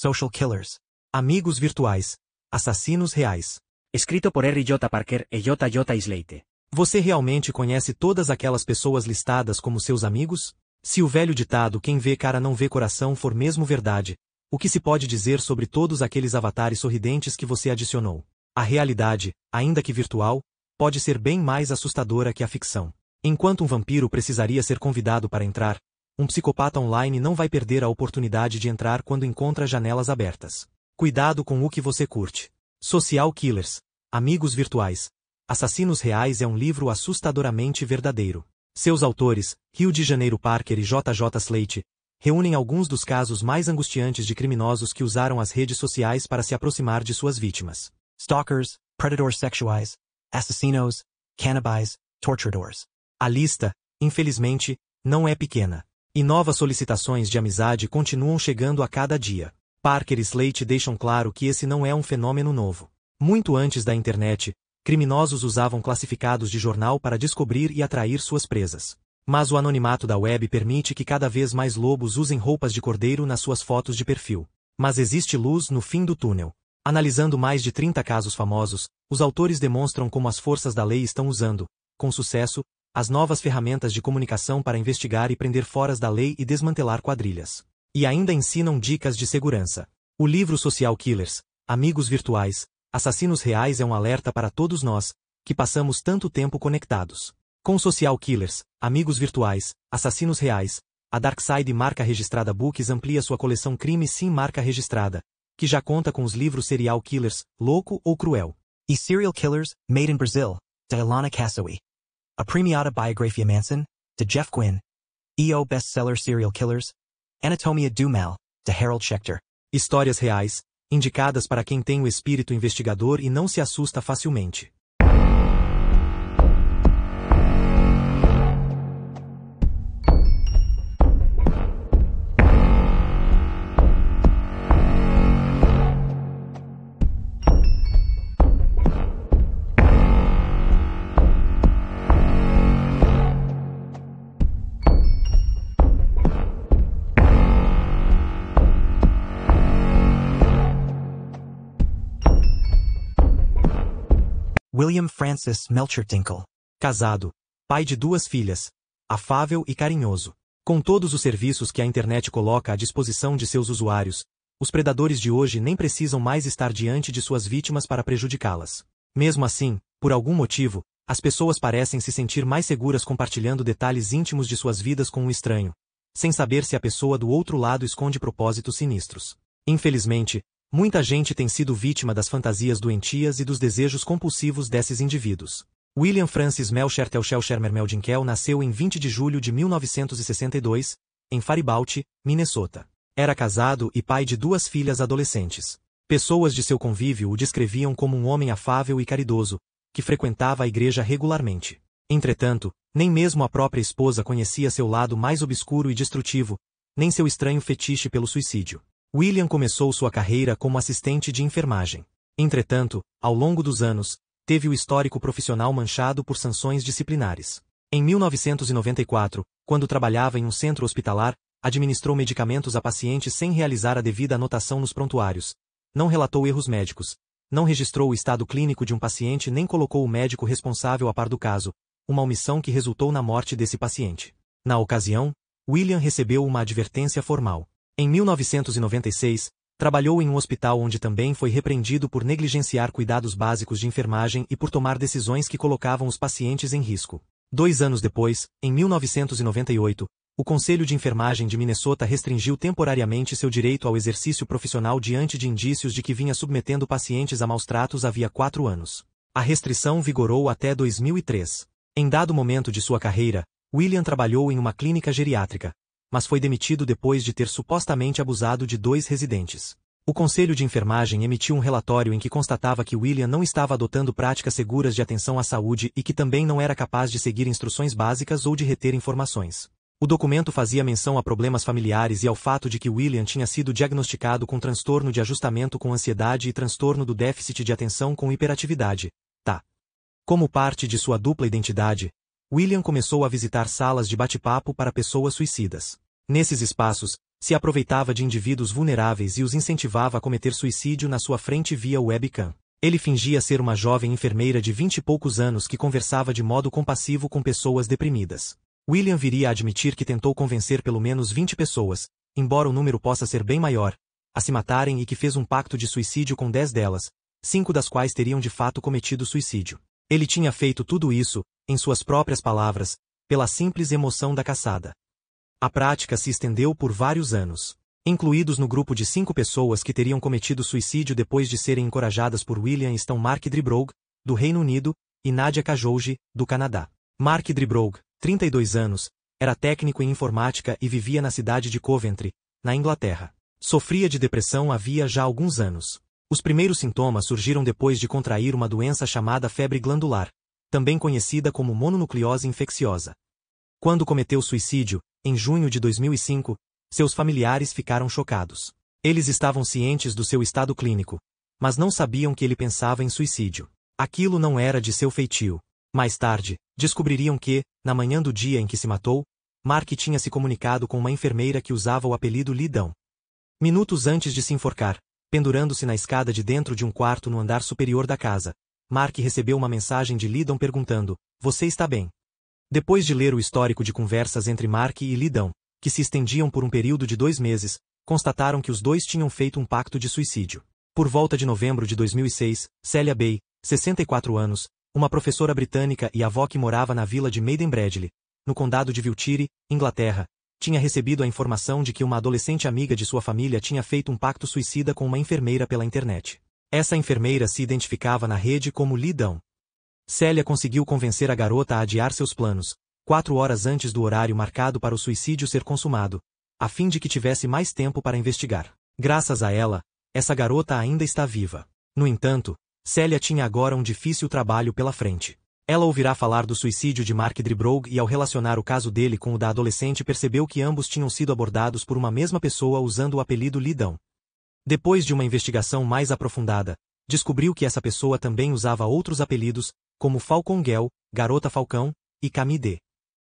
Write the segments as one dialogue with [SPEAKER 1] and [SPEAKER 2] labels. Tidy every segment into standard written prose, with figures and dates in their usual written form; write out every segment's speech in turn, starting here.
[SPEAKER 1] Social Killers. Amigos virtuais. Assassinos reais.
[SPEAKER 2] Escrito por R. J. Parker e J. J. Slate.
[SPEAKER 1] Você realmente conhece todas aquelas pessoas listadas como seus amigos? Se o velho ditado "quem vê cara não vê coração" for mesmo verdade, o que se pode dizer sobre todos aqueles avatares sorridentes que você adicionou? A realidade, ainda que virtual, pode ser bem mais assustadora que a ficção. Enquanto um vampiro precisaria ser convidado para entrar, um psicopata online não vai perder a oportunidade de entrar quando encontra janelas abertas. Cuidado com o que você curte. Social Killers. Amigos virtuais. Assassinos reais é um livro assustadoramente verdadeiro. Seus autores, Rio de Janeiro Parker e J. J. Slate, reúnem alguns dos casos mais angustiantes de criminosos que usaram as redes sociais para se aproximar de suas vítimas.
[SPEAKER 3] Stalkers, predators sexuais, assassinos, cannibais, torturadors.
[SPEAKER 1] A lista, infelizmente, não é pequena. E novas solicitações de amizade continuam chegando a cada dia. Parker e Slate deixam claro que esse não é um fenômeno novo. Muito antes da internet, criminosos usavam classificados de jornal para descobrir e atrair suas presas. Mas o anonimato da web permite que cada vez mais lobos usem roupas de cordeiro nas suas fotos de perfil. Mas existe luz no fim do túnel. Analisando mais de 30 casos famosos, os autores demonstram como as forças da lei estão usando, com sucesso, as novas ferramentas de comunicação para investigar e prender foras da lei e desmantelar quadrilhas. E ainda ensinam dicas de segurança. O livro Social Killers, Amigos Virtuais, Assassinos Reais é um alerta para todos nós, que passamos tanto tempo conectados. Com Social Killers, Amigos Virtuais, Assassinos Reais, a Darkside marca registrada Books amplia sua coleção Crime Sim marca registrada, que já conta com os livros Serial Killers, Louco ou Cruel,
[SPEAKER 3] e Serial Killers, Made in Brazil, de Ilana Kassawi. A premiada biografia Manson, de Jeff Quinn. EO bestseller Serial Killers, Anatomia do Mal, de Harold Schechter.
[SPEAKER 1] Histórias reais, indicadas para quem tem o espírito investigador e não se assusta facilmente.
[SPEAKER 3] William Francis Melcher Tinkle.
[SPEAKER 1] Casado, pai de 2 filhas, afável e carinhoso. Com todos os serviços que a internet coloca à disposição de seus usuários, os predadores de hoje nem precisam mais estar diante de suas vítimas para prejudicá-las. Mesmo assim, por algum motivo, as pessoas parecem se sentir mais seguras compartilhando detalhes íntimos de suas vidas com um estranho, sem saber se a pessoa do outro lado esconde propósitos sinistros. Infelizmente, muita gente tem sido vítima das fantasias doentias e dos desejos compulsivos desses indivíduos. William Francis Melcher Telchelchermer Meldinkel nasceu em 20 de julho de 1962, em Faribault, Minnesota. Era casado e pai de 2 filhas adolescentes. Pessoas de seu convívio o descreviam como um homem afável e caridoso, que frequentava a igreja regularmente. Entretanto, nem mesmo a própria esposa conhecia seu lado mais obscuro e destrutivo, nem seu estranho fetiche pelo suicídio. William começou sua carreira como assistente de enfermagem. Entretanto, ao longo dos anos, teve o histórico profissional manchado por sanções disciplinares. Em 1994, quando trabalhava em um centro hospitalar, administrou medicamentos a pacientes sem realizar a devida anotação nos prontuários, não relatou erros médicos, não registrou o estado clínico de um paciente nem colocou o médico responsável a par do caso, uma omissão que resultou na morte desse paciente. Na ocasião, William recebeu uma advertência formal. Em 1996, trabalhou em um hospital onde também foi repreendido por negligenciar cuidados básicos de enfermagem e por tomar decisões que colocavam os pacientes em risco. 2 anos depois, em 1998, o Conselho de Enfermagem de Minnesota restringiu temporariamente seu direito ao exercício profissional diante de indícios de que vinha submetendo pacientes a maus tratos havia 4 anos. A restrição vigorou até 2003. Em dado momento de sua carreira, William trabalhou em uma clínica geriátrica, mas foi demitido depois de ter supostamente abusado de 2 residentes. O Conselho de Enfermagem emitiu um relatório em que constatava que William não estava adotando práticas seguras de atenção à saúde e que também não era capaz de seguir instruções básicas ou de reter informações. O documento fazia menção a problemas familiares e ao fato de que William tinha sido diagnosticado com transtorno de ajustamento com ansiedade e transtorno do déficit de atenção com hiperatividade, TAH. Como parte de sua dupla identidade, William começou a visitar salas de bate-papo para pessoas suicidas. Nesses espaços, Se aproveitava de indivíduos vulneráveis e os incentivava a cometer suicídio na sua frente via webcam. Ele fingia ser uma jovem enfermeira de 20 e poucos anos que conversava de modo compassivo com pessoas deprimidas. William viria a admitir que tentou convencer pelo menos 20 pessoas, embora o número possa ser bem maior, a se matarem e que fez um pacto de suicídio com 10 delas, 5 das quais teriam de fato cometido suicídio. Ele tinha feito tudo isso, em suas próprias palavras, pela simples emoção da caçada. A prática se estendeu por vários anos. Incluídos no grupo de 5 pessoas que teriam cometido suicídio depois de serem encorajadas por William estão Mark Dribrog, do Reino Unido, e Nadia Kajouji, do Canadá. Mark Dribrog, 32 anos, era técnico em informática e vivia na cidade de Coventry, na Inglaterra. Sofria de depressão havia já alguns anos. Os primeiros sintomas surgiram depois de contrair uma doença chamada febre glandular, também conhecida como mononucleose infecciosa. Quando cometeu suicídio, em junho de 2005, seus familiares ficaram chocados. Eles estavam cientes do seu estado clínico, mas não sabiam que ele pensava em suicídio. Aquilo não era de seu feitio. Mais tarde, descobririam que, na manhã do dia em que se matou, Mark tinha se comunicado com uma enfermeira que usava o apelido Lidão. Minutos antes de se enforcar, pendurando-se na escada de dentro de um quarto no andar superior da casa, Mark recebeu uma mensagem de Lidão perguntando: "Você está bem?" Depois de ler o histórico de conversas entre Mark e Lidão, que se estendiam por um período de 2 meses, constataram que os dois tinham feito um pacto de suicídio. Por volta de novembro de 2006, Celia Bay, 64 anos, uma professora britânica e avó que morava na vila de Maiden Bradley, no condado de Wiltshire, Inglaterra, tinha recebido a informação de que uma adolescente amiga de sua família tinha feito um pacto suicida com uma enfermeira pela internet. Essa enfermeira se identificava na rede como Lidão. Celia conseguiu convencer a garota a adiar seus planos, 4 horas antes do horário marcado para o suicídio ser consumado, a fim de que tivesse mais tempo para investigar. Graças a ela, essa garota ainda está viva. No entanto, Celia tinha agora um difícil trabalho pela frente. Ela ouvirá falar do suicídio de Mark Dribrog e ao relacionar o caso dele com o da adolescente percebeu que ambos tinham sido abordados por uma mesma pessoa usando o apelido Lidão. Depois de uma investigação mais aprofundada, descobriu que essa pessoa também usava outros apelidos, como Falcon Girl, Garota Falcão, e Camille D.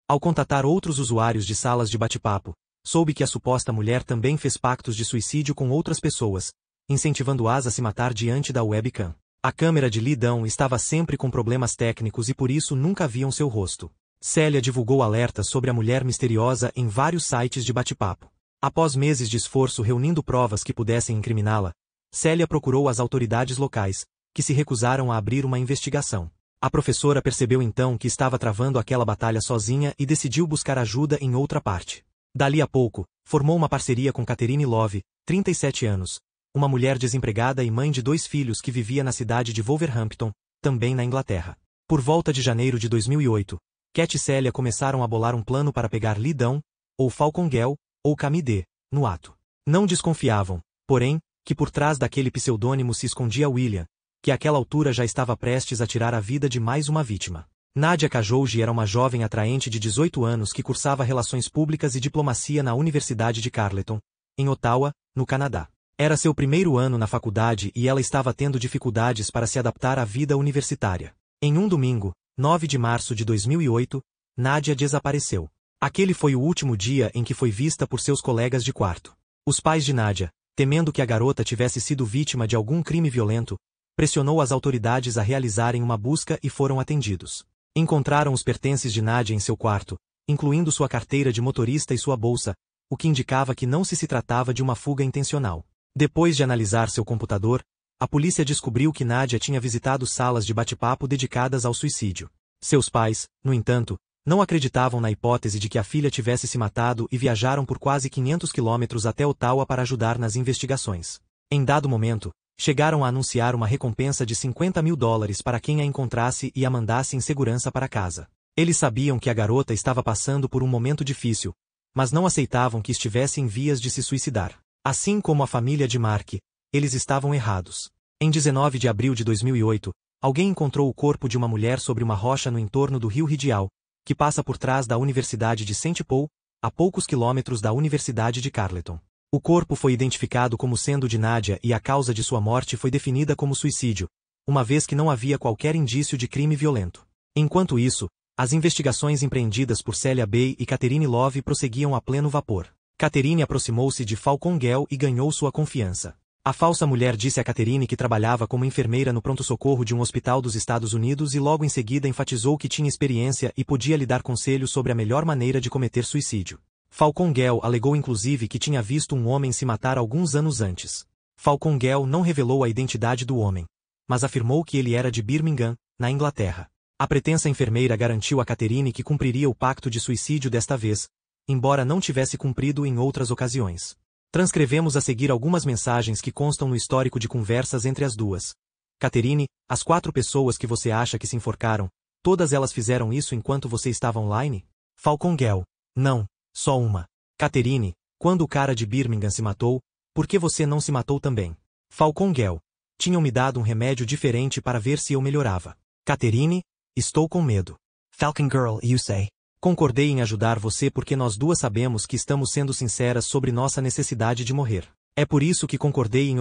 [SPEAKER 1] Ao contatar outros usuários de salas de bate-papo, soube que a suposta mulher também fez pactos de suicídio com outras pessoas, incentivando-as a se matar diante da webcam. A câmera de Lidão estava sempre com problemas técnicos e por isso nunca viam seu rosto. Celia divulgou alertas sobre a mulher misteriosa em vários sites de bate-papo. Após meses de esforço reunindo provas que pudessem incriminá-la, Celia procurou as autoridades locais, que se recusaram a abrir uma investigação. A professora percebeu então que estava travando aquela batalha sozinha e decidiu buscar ajuda em outra parte. Dali a pouco, formou uma parceria com Catherine Love, 37 anos, uma mulher desempregada e mãe de 2 filhos que vivia na cidade de Wolverhampton, também na Inglaterra. Por volta de janeiro de 2008, Cat e Celia começaram a bolar um plano para pegar Lidão, ou Falcon Girl, ou Camille D, no ato. Não desconfiavam, porém, que por trás daquele pseudônimo se escondia William, que àquela altura já estava prestes a tirar a vida de mais uma vítima. Nadia Kajouji era uma jovem atraente de 18 anos que cursava Relações Públicas e Diplomacia na Universidade de Carleton, em Ottawa, no Canadá. Era seu primeiro ano na faculdade e ela estava tendo dificuldades para se adaptar à vida universitária. Em um domingo, 9 de março de 2008, Nadia desapareceu. Aquele foi o último dia em que foi vista por seus colegas de quarto. Os pais de Nadia, temendo que a garota tivesse sido vítima de algum crime violento, pressionou as autoridades a realizarem uma busca e foram atendidos. Encontraram os pertences de Nadia em seu quarto, incluindo sua carteira de motorista e sua bolsa, o que indicava que não se tratava de uma fuga intencional. Depois de analisar seu computador, a polícia descobriu que Nadia tinha visitado salas de bate-papo dedicadas ao suicídio. Seus pais, no entanto, não acreditavam na hipótese de que a filha tivesse se matado e viajaram por quase 500 quilômetros até Ottawa para ajudar nas investigações. Em dado momento, chegaram a anunciar uma recompensa de $50 mil para quem a encontrasse e a mandasse em segurança para casa. Eles sabiam que a garota estava passando por um momento difícil, mas não aceitavam que estivesse em vias de se suicidar. Assim como a família de Mark, eles estavam errados. Em 19 de abril de 2008, alguém encontrou o corpo de uma mulher sobre uma rocha no entorno do rio Rideau, que passa por trás da Universidade de St. Paul, a poucos quilômetros da Universidade de Carleton. O corpo foi identificado como sendo de Nadia e a causa de sua morte foi definida como suicídio, uma vez que não havia qualquer indício de crime violento. Enquanto isso, as investigações empreendidas por Celia Bay e Catherine Love prosseguiam a pleno vapor. Catherine aproximou-se de Falcon Gale e ganhou sua confiança. A falsa mulher disse a Catherine que trabalhava como enfermeira no pronto-socorro de um hospital dos Estados Unidos e logo em seguida enfatizou que tinha experiência e podia lhe dar conselhos sobre a melhor maneira de cometer suicídio. Falcon Gale alegou inclusive que tinha visto um homem se matar alguns anos antes. Falcon Gale não revelou a identidade do homem, mas afirmou que ele era de Birmingham, na Inglaterra. A pretensa enfermeira garantiu a Catherine que cumpriria o pacto de suicídio desta vez, embora não tivesse cumprido em outras ocasiões. Transcrevemos a seguir algumas mensagens que constam no histórico de conversas entre as duas. Catherine, as 4 pessoas que você acha que se enforcaram, todas elas fizeram isso enquanto você estava online? Falcon Gale: não, só uma. Catherine: quando o cara de Birmingham se matou, por que você não se matou também? Falcon Gale: tinham me dado um remédio diferente para ver se eu melhorava. Catherine: estou com medo.
[SPEAKER 3] Falcon Girl, you say.
[SPEAKER 1] Concordei em ajudar você porque nós duas sabemos que estamos sendo sinceras sobre nossa necessidade de morrer. É por isso que concordei em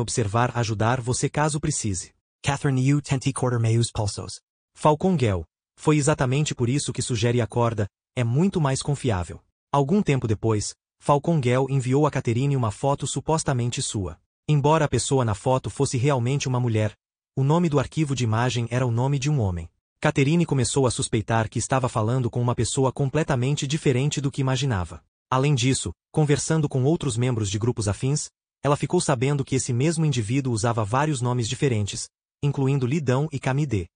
[SPEAKER 1] ajudar você caso precise.
[SPEAKER 3] Catherine, you tenti quarter meus pulsos.
[SPEAKER 1] Falcon Gale: foi exatamente por isso que sugere a corda, é muito mais confiável. Algum tempo depois, Falcon Gale enviou a Catherine uma foto supostamente sua. Embora a pessoa na foto fosse realmente uma mulher, o nome do arquivo de imagem era o nome de um homem. Catherine começou a suspeitar que estava falando com uma pessoa completamente diferente do que imaginava. Além disso, conversando com outros membros de grupos afins, ela ficou sabendo que esse mesmo indivíduo usava vários nomes diferentes, incluindo Lidão e Camide.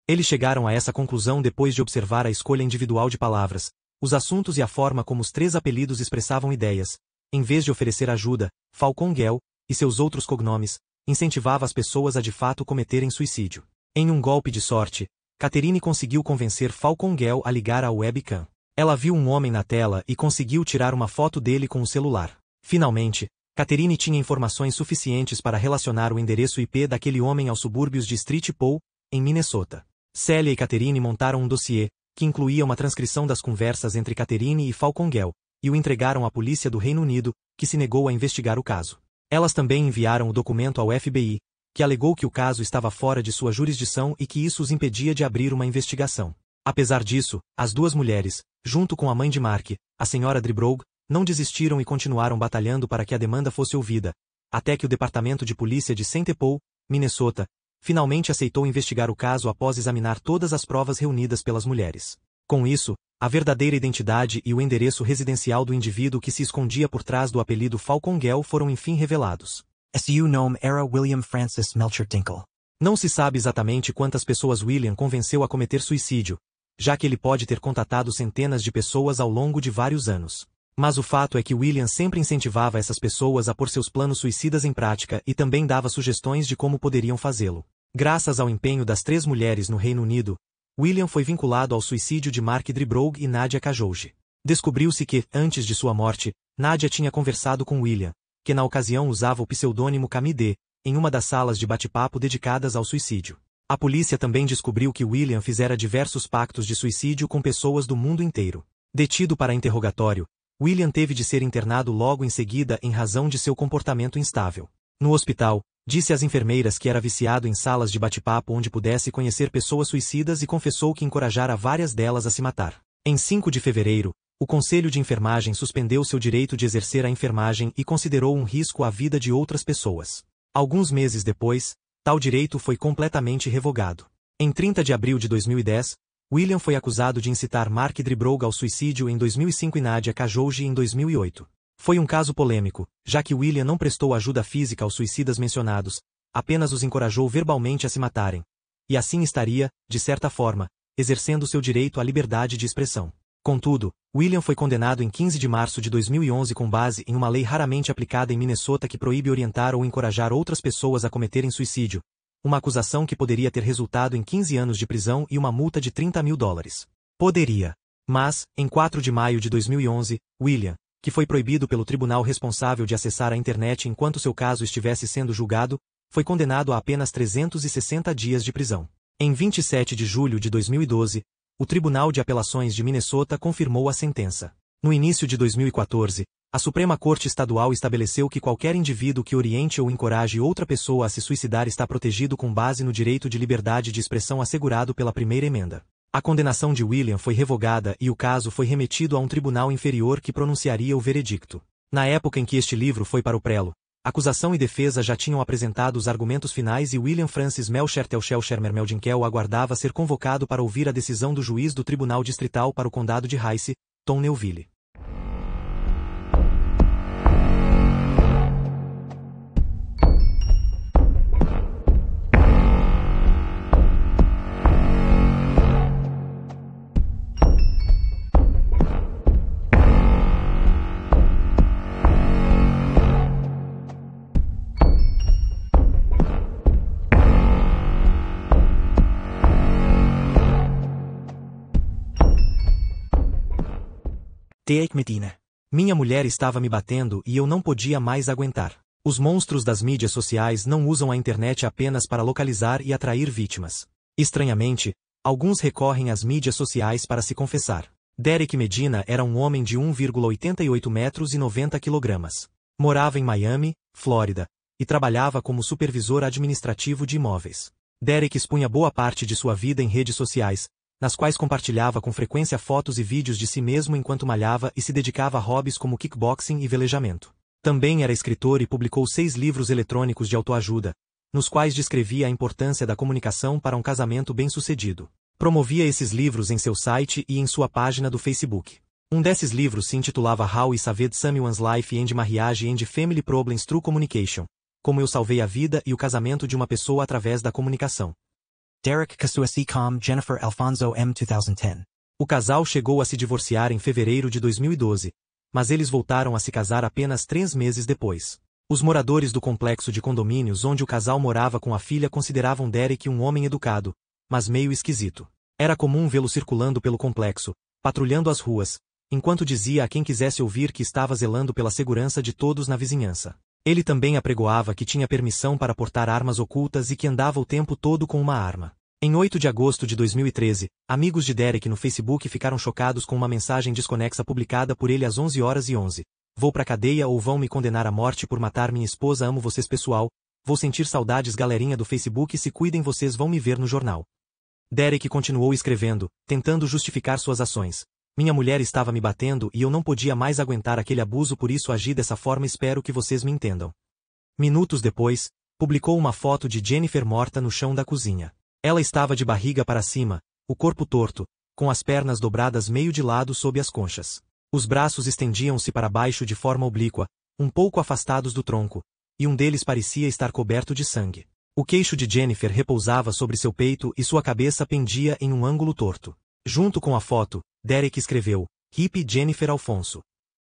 [SPEAKER 1] Eles chegaram a essa conclusão depois de observar a escolha individual de palavras, os assuntos e a forma como os 3 apelidos expressavam ideias. Em vez de oferecer ajuda, Falcon Gale, e seus outros cognomes, incentivava as pessoas a de fato cometerem suicídio. Em um golpe de sorte, Catherine conseguiu convencer Falcon Gale a ligar a webcam. Ela viu um homem na tela e conseguiu tirar uma foto dele com o celular. Finalmente, Catherine tinha informações suficientes para relacionar o endereço IP daquele homem aos subúrbios de Street Paul, em Minnesota. Celia e Catherine montaram um dossiê, que incluía uma transcrição das conversas entre Catherine e Falcon Gale, e o entregaram à polícia do Reino Unido, que se negou a investigar o caso. Elas também enviaram o documento ao FBI, que alegou que o caso estava fora de sua jurisdição e que isso os impedia de abrir uma investigação. Apesar disso, as 2 mulheres, junto com a mãe de Mark, a senhora Dribrogue, não desistiram e continuaram batalhando para que a demanda fosse ouvida, até que o Departamento de Polícia de St. Paul, Minnesota, finalmente aceitou investigar o caso após examinar todas as provas reunidas pelas mulheres. Com isso, a verdadeira identidade e o endereço residencial do indivíduo que se escondia por trás do apelido Falcon Gale foram enfim revelados.
[SPEAKER 3] Su nome era William Francis Melcher Tinkle.
[SPEAKER 1] Não se sabe exatamente quantas pessoas William convenceu a cometer suicídio, já que ele pode ter contatado centenas de pessoas ao longo de vários anos. Mas o fato é que William sempre incentivava essas pessoas a pôr seus planos suicidas em prática e também dava sugestões de como poderiam fazê-lo. Graças ao empenho das 3 mulheres no Reino Unido, William foi vinculado ao suicídio de Mark Dribrogue e Nadia Kajouji. Descobriu-se que, antes de sua morte, Nadia tinha conversado com William, que na ocasião usava o pseudônimo Camide, em uma das salas de bate-papo dedicadas ao suicídio. A polícia também descobriu que William fizera diversos pactos de suicídio com pessoas do mundo inteiro. Detido para interrogatório, William teve de ser internado logo em seguida em razão de seu comportamento instável. No hospital, disse às enfermeiras que era viciado em salas de bate-papo onde pudesse conhecer pessoas suicidas e confessou que encorajara várias delas a se matar. Em 5 de fevereiro, o Conselho de Enfermagem suspendeu seu direito de exercer a enfermagem e considerou um risco à vida de outras pessoas. Alguns meses depois, tal direito foi completamente revogado. Em 30 de abril de 2010, William foi acusado de incitar Mark Dribrogue ao suicídio em 2005 e Nadia Kajouji em 2008. Foi um caso polêmico, já que William não prestou ajuda física aos suicidas mencionados, apenas os encorajou verbalmente a se matarem. E assim estaria, de certa forma, exercendo seu direito à liberdade de expressão. Contudo, William foi condenado em 15 de março de 2011 com base em uma lei raramente aplicada em Minnesota que proíbe orientar ou encorajar outras pessoas a cometerem suicídio, uma acusação que poderia ter resultado em 15 anos de prisão e uma multa de $30.000. Poderia. Mas, em 4 de maio de 2011, William, que foi proibido pelo tribunal responsável de acessar a internet enquanto seu caso estivesse sendo julgado, foi condenado a apenas 360 dias de prisão. Em 27 de julho de 2012, o Tribunal de Apelações de Minnesota confirmou a sentença. No início de 2014, a Suprema Corte Estadual estabeleceu que qualquer indivíduo que oriente ou encoraje outra pessoa a se suicidar está protegido com base no direito de liberdade de expressão assegurado pela primeira emenda. A condenação de William foi revogada e o caso foi remetido a um tribunal inferior que pronunciaria o veredicto. Na época em que este livro foi para o prelo, acusação e defesa já tinham apresentado os argumentos finais e William Francis Melcher aguardava ser convocado para ouvir a decisão do juiz do Tribunal Distrital para o Condado de Rice, Tom Neuville.
[SPEAKER 3] Derek Medina.
[SPEAKER 1] Minha mulher estava me batendo e eu não podia mais aguentar. Os monstros das mídias sociais não usam a internet apenas para localizar e atrair vítimas. Estranhamente, alguns recorrem às mídias sociais para se confessar. Derek Medina era um homem de 1,88 metros e 90 quilogramas. Morava em Miami, Flórida, e trabalhava como supervisor administrativo de imóveis. Derek expunha boa parte de sua vida em redes sociais, nas quais compartilhava com frequência fotos e vídeos de si mesmo enquanto malhava e se dedicava a hobbies como kickboxing e velejamento. Também era escritor e publicou 6 livros eletrônicos de autoajuda, nos quais descrevia a importância da comunicação para um casamento bem-sucedido. Promovia esses livros em seu site e em sua página do Facebook. Um desses livros se intitulava How I Saved Someone's Life and Marriage and Family Problems Through Communication. Como eu salvei a vida e o casamento de uma pessoa através da comunicação.
[SPEAKER 3] Derek Kasuasi com Jennifer Alfonso M. 2010.
[SPEAKER 1] O casal chegou a se divorciar em fevereiro de 2012, mas eles voltaram a se casar apenas 3 meses depois. Os moradores do complexo de condomínios onde o casal morava com a filha consideravam Derek um homem educado, mas meio esquisito. Era comum vê-lo circulando pelo complexo, patrulhando as ruas, enquanto dizia a quem quisesse ouvir que estava zelando pela segurança de todos na vizinhança. Ele também apregoava que tinha permissão para portar armas ocultas e que andava o tempo todo com uma arma. Em 8 de agosto de 2013, amigos de Derek no Facebook ficaram chocados com uma mensagem desconexa publicada por ele às 11h11. Vou pra cadeia ou vão me condenar à morte por matar minha esposa, amo vocês pessoal, vou sentir saudades galerinha do Facebook, se cuidem, vocês vão me ver no jornal. Derek continuou escrevendo, tentando justificar suas ações. Minha mulher estava me batendo e eu não podia mais aguentar aquele abuso, por isso agi dessa forma, espero que vocês me entendam. Minutos depois, publicou uma foto de Jennifer morta no chão da cozinha. Ela estava de barriga para cima, o corpo torto, com as pernas dobradas meio de lado sob as conchas. Os braços estendiam-se para baixo de forma oblíqua, um pouco afastados do tronco, e um deles parecia estar coberto de sangue. O queixo de Jennifer repousava sobre seu peito e sua cabeça pendia em um ângulo torto. Junto com a foto, Derek escreveu, Hippie Jennifer Alfonso.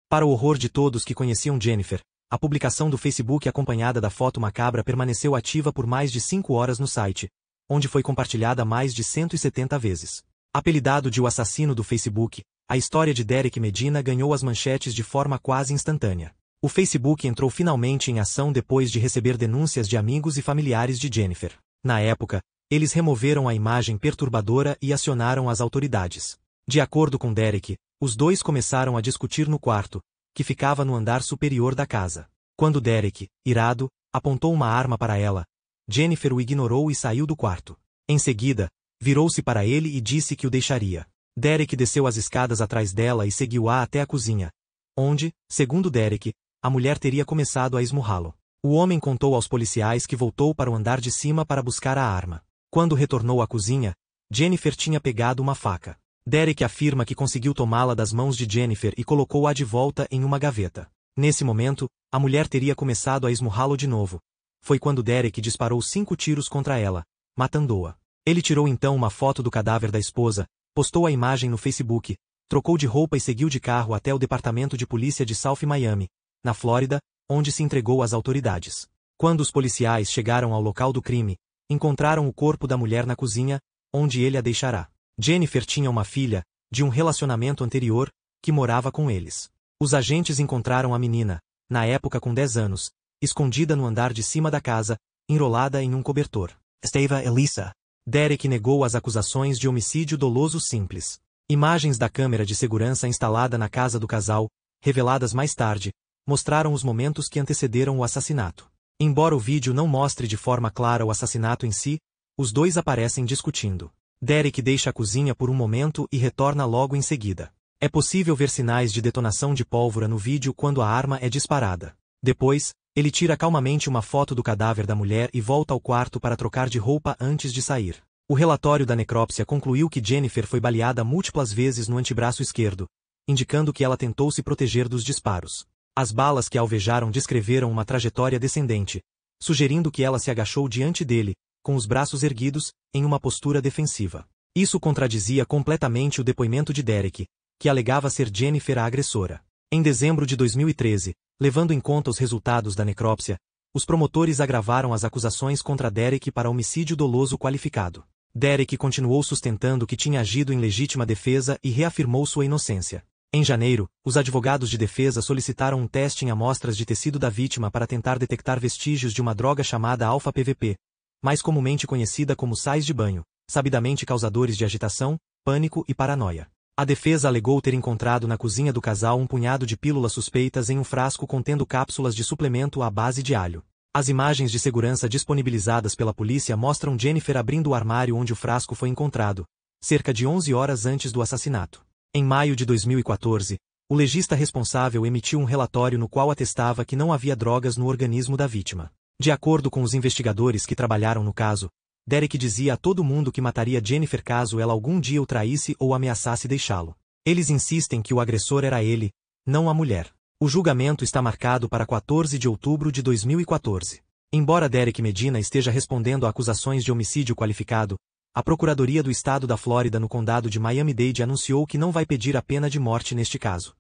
[SPEAKER 1] Para o horror de todos que conheciam Jennifer, a publicação do Facebook acompanhada da foto macabra permaneceu ativa por mais de 5 horas no site, onde foi compartilhada mais de 170 vezes. Apelidado de o assassino do Facebook, a história de Derek Medina ganhou as manchetes de forma quase instantânea. O Facebook entrou finalmente em ação depois de receber denúncias de amigos e familiares de Jennifer. Na época, eles removeram a imagem perturbadora e acionaram as autoridades. De acordo com Derek, os dois começaram a discutir no quarto, que ficava no andar superior da casa. Quando Derek, irado, apontou uma arma para ela, Jennifer o ignorou e saiu do quarto. Em seguida, virou-se para ele e disse que o deixaria. Derek desceu as escadas atrás dela e seguiu-a até a cozinha, onde, segundo Derek, a mulher teria começado a esmurrá-lo. O homem contou aos policiais que voltou para o andar de cima para buscar a arma. Quando retornou à cozinha, Jennifer tinha pegado uma faca. Derek afirma que conseguiu tomá-la das mãos de Jennifer e colocou-a de volta em uma gaveta. Nesse momento, a mulher teria começado a esmurrá-lo de novo. Foi quando Derek disparou 5 tiros contra ela, matando-a. Ele tirou então uma foto do cadáver da esposa, postou a imagem no Facebook, trocou de roupa e seguiu de carro até o departamento de polícia de South Miami, na Flórida, onde se entregou às autoridades. Quando os policiais chegaram ao local do crime, encontraram o corpo da mulher na cozinha, onde ele a deixará. Jennifer tinha uma filha, de um relacionamento anterior, que morava com eles. Os agentes encontraram a menina, na época com 10 anos, escondida no andar de cima da casa, enrolada em um cobertor.
[SPEAKER 3] Esteva Elisa.
[SPEAKER 1] Derek negou as acusações de homicídio doloso simples. Imagens da câmera de segurança instalada na casa do casal, reveladas mais tarde, mostraram os momentos que antecederam o assassinato. Embora o vídeo não mostre de forma clara o assassinato em si, os dois aparecem discutindo. Derek deixa a cozinha por um momento e retorna logo em seguida. É possível ver sinais de detonação de pólvora no vídeo quando a arma é disparada. Depois, ele tira calmamente uma foto do cadáver da mulher e volta ao quarto para trocar de roupa antes de sair. O relatório da necrópsia concluiu que Jennifer foi baleada múltiplas vezes no antebraço esquerdo, indicando que ela tentou se proteger dos disparos. As balas que a alvejaram descreveram uma trajetória descendente, sugerindo que ela se agachou diante dele, com os braços erguidos, em uma postura defensiva. Isso contradizia completamente o depoimento de Derek, que alegava ser Jennifer a agressora. Em dezembro de 2013, levando em conta os resultados da necrópsia, os promotores agravaram as acusações contra Derek para homicídio doloso qualificado. Derek continuou sustentando que tinha agido em legítima defesa e reafirmou sua inocência. Em janeiro, os advogados de defesa solicitaram um teste em amostras de tecido da vítima para tentar detectar vestígios de uma droga chamada alfa-PVP, mais comumente conhecida como sais de banho, sabidamente causadores de agitação, pânico e paranoia. A defesa alegou ter encontrado na cozinha do casal um punhado de pílulas suspeitas em um frasco contendo cápsulas de suplemento à base de alho. As imagens de segurança disponibilizadas pela polícia mostram Jennifer abrindo o armário onde o frasco foi encontrado, cerca de 11 horas antes do assassinato. Em maio de 2014, o legista responsável emitiu um relatório no qual atestava que não havia drogas no organismo da vítima. De acordo com os investigadores que trabalharam no caso, Derek dizia a todo mundo que mataria Jennifer caso ela algum dia o traísse ou ameaçasse deixá-lo. Eles insistem que o agressor era ele, não a mulher. O julgamento está marcado para 14 de outubro de 2014. Embora Derek Medina esteja respondendo a acusações de homicídio qualificado, a Procuradoria do Estado da Flórida no condado de Miami-Dade anunciou que não vai pedir a pena de morte neste caso.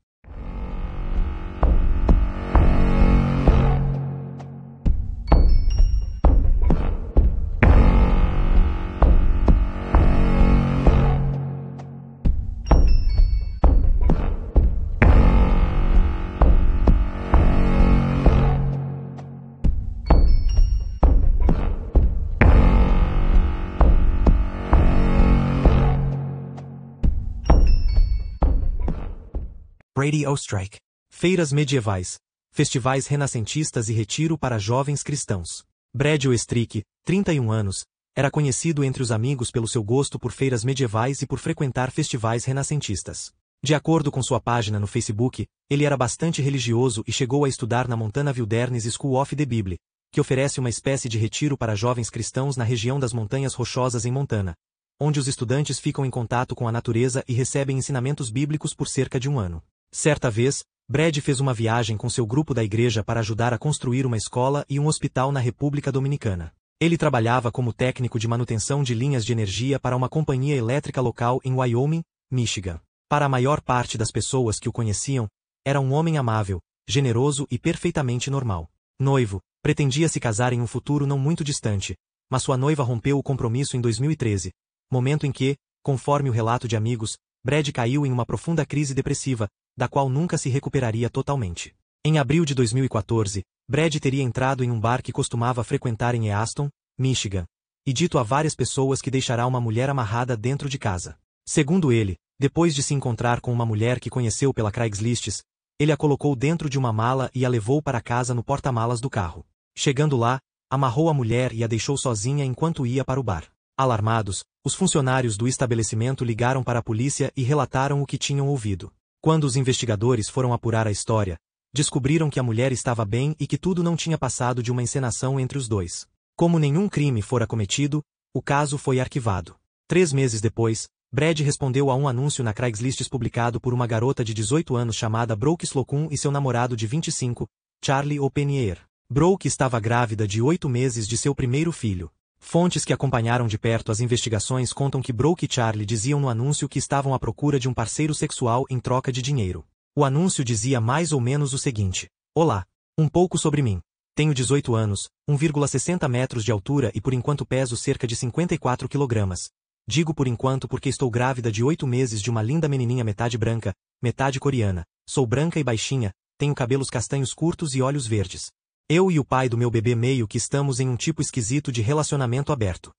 [SPEAKER 3] Brady Ostrike.
[SPEAKER 1] Feiras medievais, festivais renascentistas e retiro para jovens cristãos. Brady Ostrike, 31 anos, era conhecido entre os amigos pelo seu gosto por feiras medievais e por frequentar festivais renascentistas. De acordo com sua página no Facebook, ele era bastante religioso e chegou a estudar na Montana Wilderness School of the Bible, que oferece uma espécie de retiro para jovens cristãos na região das Montanhas Rochosas em Montana, onde os estudantes ficam em contato com a natureza e recebem ensinamentos bíblicos por cerca de um ano. Certa vez, Brady fez uma viagem com seu grupo da igreja para ajudar a construir uma escola e um hospital na República Dominicana. Ele trabalhava como técnico de manutenção de linhas de energia para uma companhia elétrica local em Wyoming, Michigan. Para a maior parte das pessoas que o conheciam, era um homem amável, generoso e perfeitamente normal. Noivo, pretendia se casar em um futuro não muito distante, mas sua noiva rompeu o compromisso em 2013, momento em que, conforme o relato de amigos, Brady caiu em uma profunda crise depressiva, da qual nunca se recuperaria totalmente. Em abril de 2014, Brady teria entrado em um bar que costumava frequentar em Easton, Michigan, e dito a várias pessoas que deixará uma mulher amarrada dentro de casa. Segundo ele, depois de se encontrar com uma mulher que conheceu pela Craigslist, ele a colocou dentro de uma mala e a levou para casa no porta-malas do carro. Chegando lá, amarrou a mulher e a deixou sozinha enquanto ia para o bar. Alarmados, os funcionários do estabelecimento ligaram para a polícia e relataram o que tinham ouvido. Quando os investigadores foram apurar a história, descobriram que a mulher estava bem e que tudo não tinha passado de uma encenação entre os dois. Como nenhum crime fora cometido, o caso foi arquivado. 3 meses depois, Brady respondeu a um anúncio na Craigslist publicado por uma garota de 18 anos chamada Brooke Slocum e seu namorado de 25, Charlie O'Penier. Brooke estava grávida de 8 meses de seu primeiro filho. Fontes que acompanharam de perto as investigações contam que Brooke e Charlie diziam no anúncio que estavam à procura de um parceiro sexual em troca de dinheiro. O anúncio dizia mais ou menos o seguinte: Olá, um pouco sobre mim. Tenho 18 anos, 1,60 metros de altura e por enquanto peso cerca de 54 quilogramas. Digo por enquanto porque estou grávida de 8 meses de uma linda menininha metade branca, metade coreana. Sou branca e baixinha, tenho cabelos castanhos curtos e olhos verdes. Eu e o pai do meu bebê meio que estamos em um tipo esquisito de relacionamento aberto.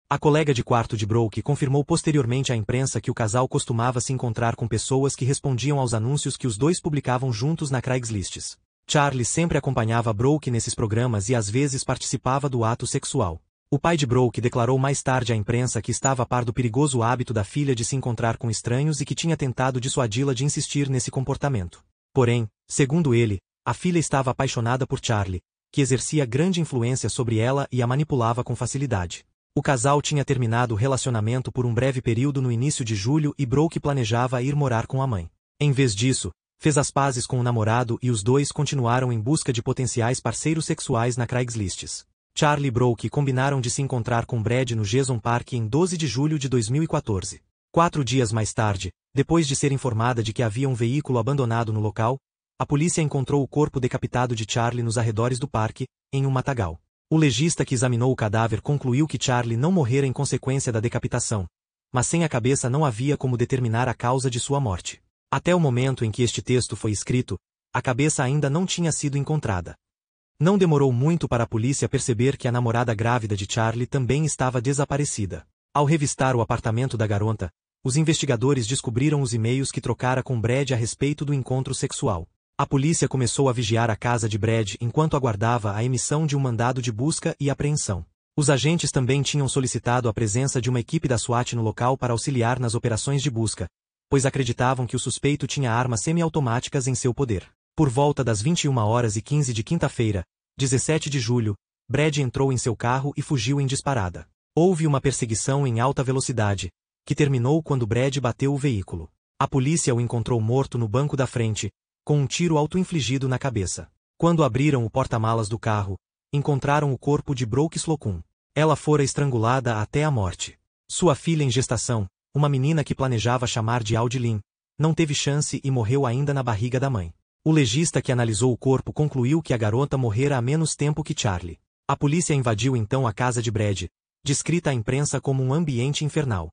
[SPEAKER 1] A colega de quarto de Brooke confirmou posteriormente à imprensa que o casal costumava se encontrar com pessoas que respondiam aos anúncios que os dois publicavam juntos na Craigslist. Charlie sempre acompanhava Brooke nesses programas e às vezes participava do ato sexual. O pai de Brooke declarou mais tarde à imprensa que estava a par do perigoso hábito da filha de se encontrar com estranhos e que tinha tentado dissuadi-la de insistir nesse comportamento. Porém, segundo ele, a filha estava apaixonada por Charlie, que exercia grande influência sobre ela e a manipulava com facilidade. O casal tinha terminado o relacionamento por um breve período no início de julho e Brooke planejava ir morar com a mãe. Em vez disso, fez as pazes com o namorado e os dois continuaram em busca de potenciais parceiros sexuais na Craigslist. Charlie e Brooke combinaram de se encontrar com Brad no Jason Park em 12 de julho de 2014. 4 dias mais tarde, depois de ser informada de que havia um veículo abandonado no local, a polícia encontrou o corpo decapitado de Charlie nos arredores do parque, em um matagal. O legista que examinou o cadáver concluiu que Charlie não morrera em consequência da decapitação, mas sem a cabeça não havia como determinar a causa de sua morte. Até o momento em que este texto foi escrito, a cabeça ainda não tinha sido encontrada. Não demorou muito para a polícia perceber que a namorada grávida de Charlie também estava desaparecida. Ao revistar o apartamento da garota, os investigadores descobriram os e-mails que trocara com Brad a respeito do encontro sexual. A polícia começou a vigiar a casa de Brad enquanto aguardava a emissão de um mandado de busca e apreensão. Os agentes também tinham solicitado a presença de uma equipe da SWAT no local para auxiliar nas operações de busca, pois acreditavam que o suspeito tinha armas semiautomáticas em seu poder. Por volta das 21h15 de quinta-feira, 17 de julho, Brad entrou em seu carro e fugiu em disparada. Houve uma perseguição em alta velocidade, que terminou quando Brad bateu o veículo. A polícia o encontrou morto no banco da frente, com um tiro auto-infligido na cabeça. Quando abriram o porta-malas do carro, encontraram o corpo de Brooke Slocum. Ela fora estrangulada até a morte. Sua filha em gestação, uma menina que planejava chamar de Audilyn, não teve chance e morreu ainda na barriga da mãe. O legista que analisou o corpo concluiu que a garota morrera há menos tempo que Charlie. A polícia invadiu então a casa de Brad, descrita à imprensa como um ambiente infernal.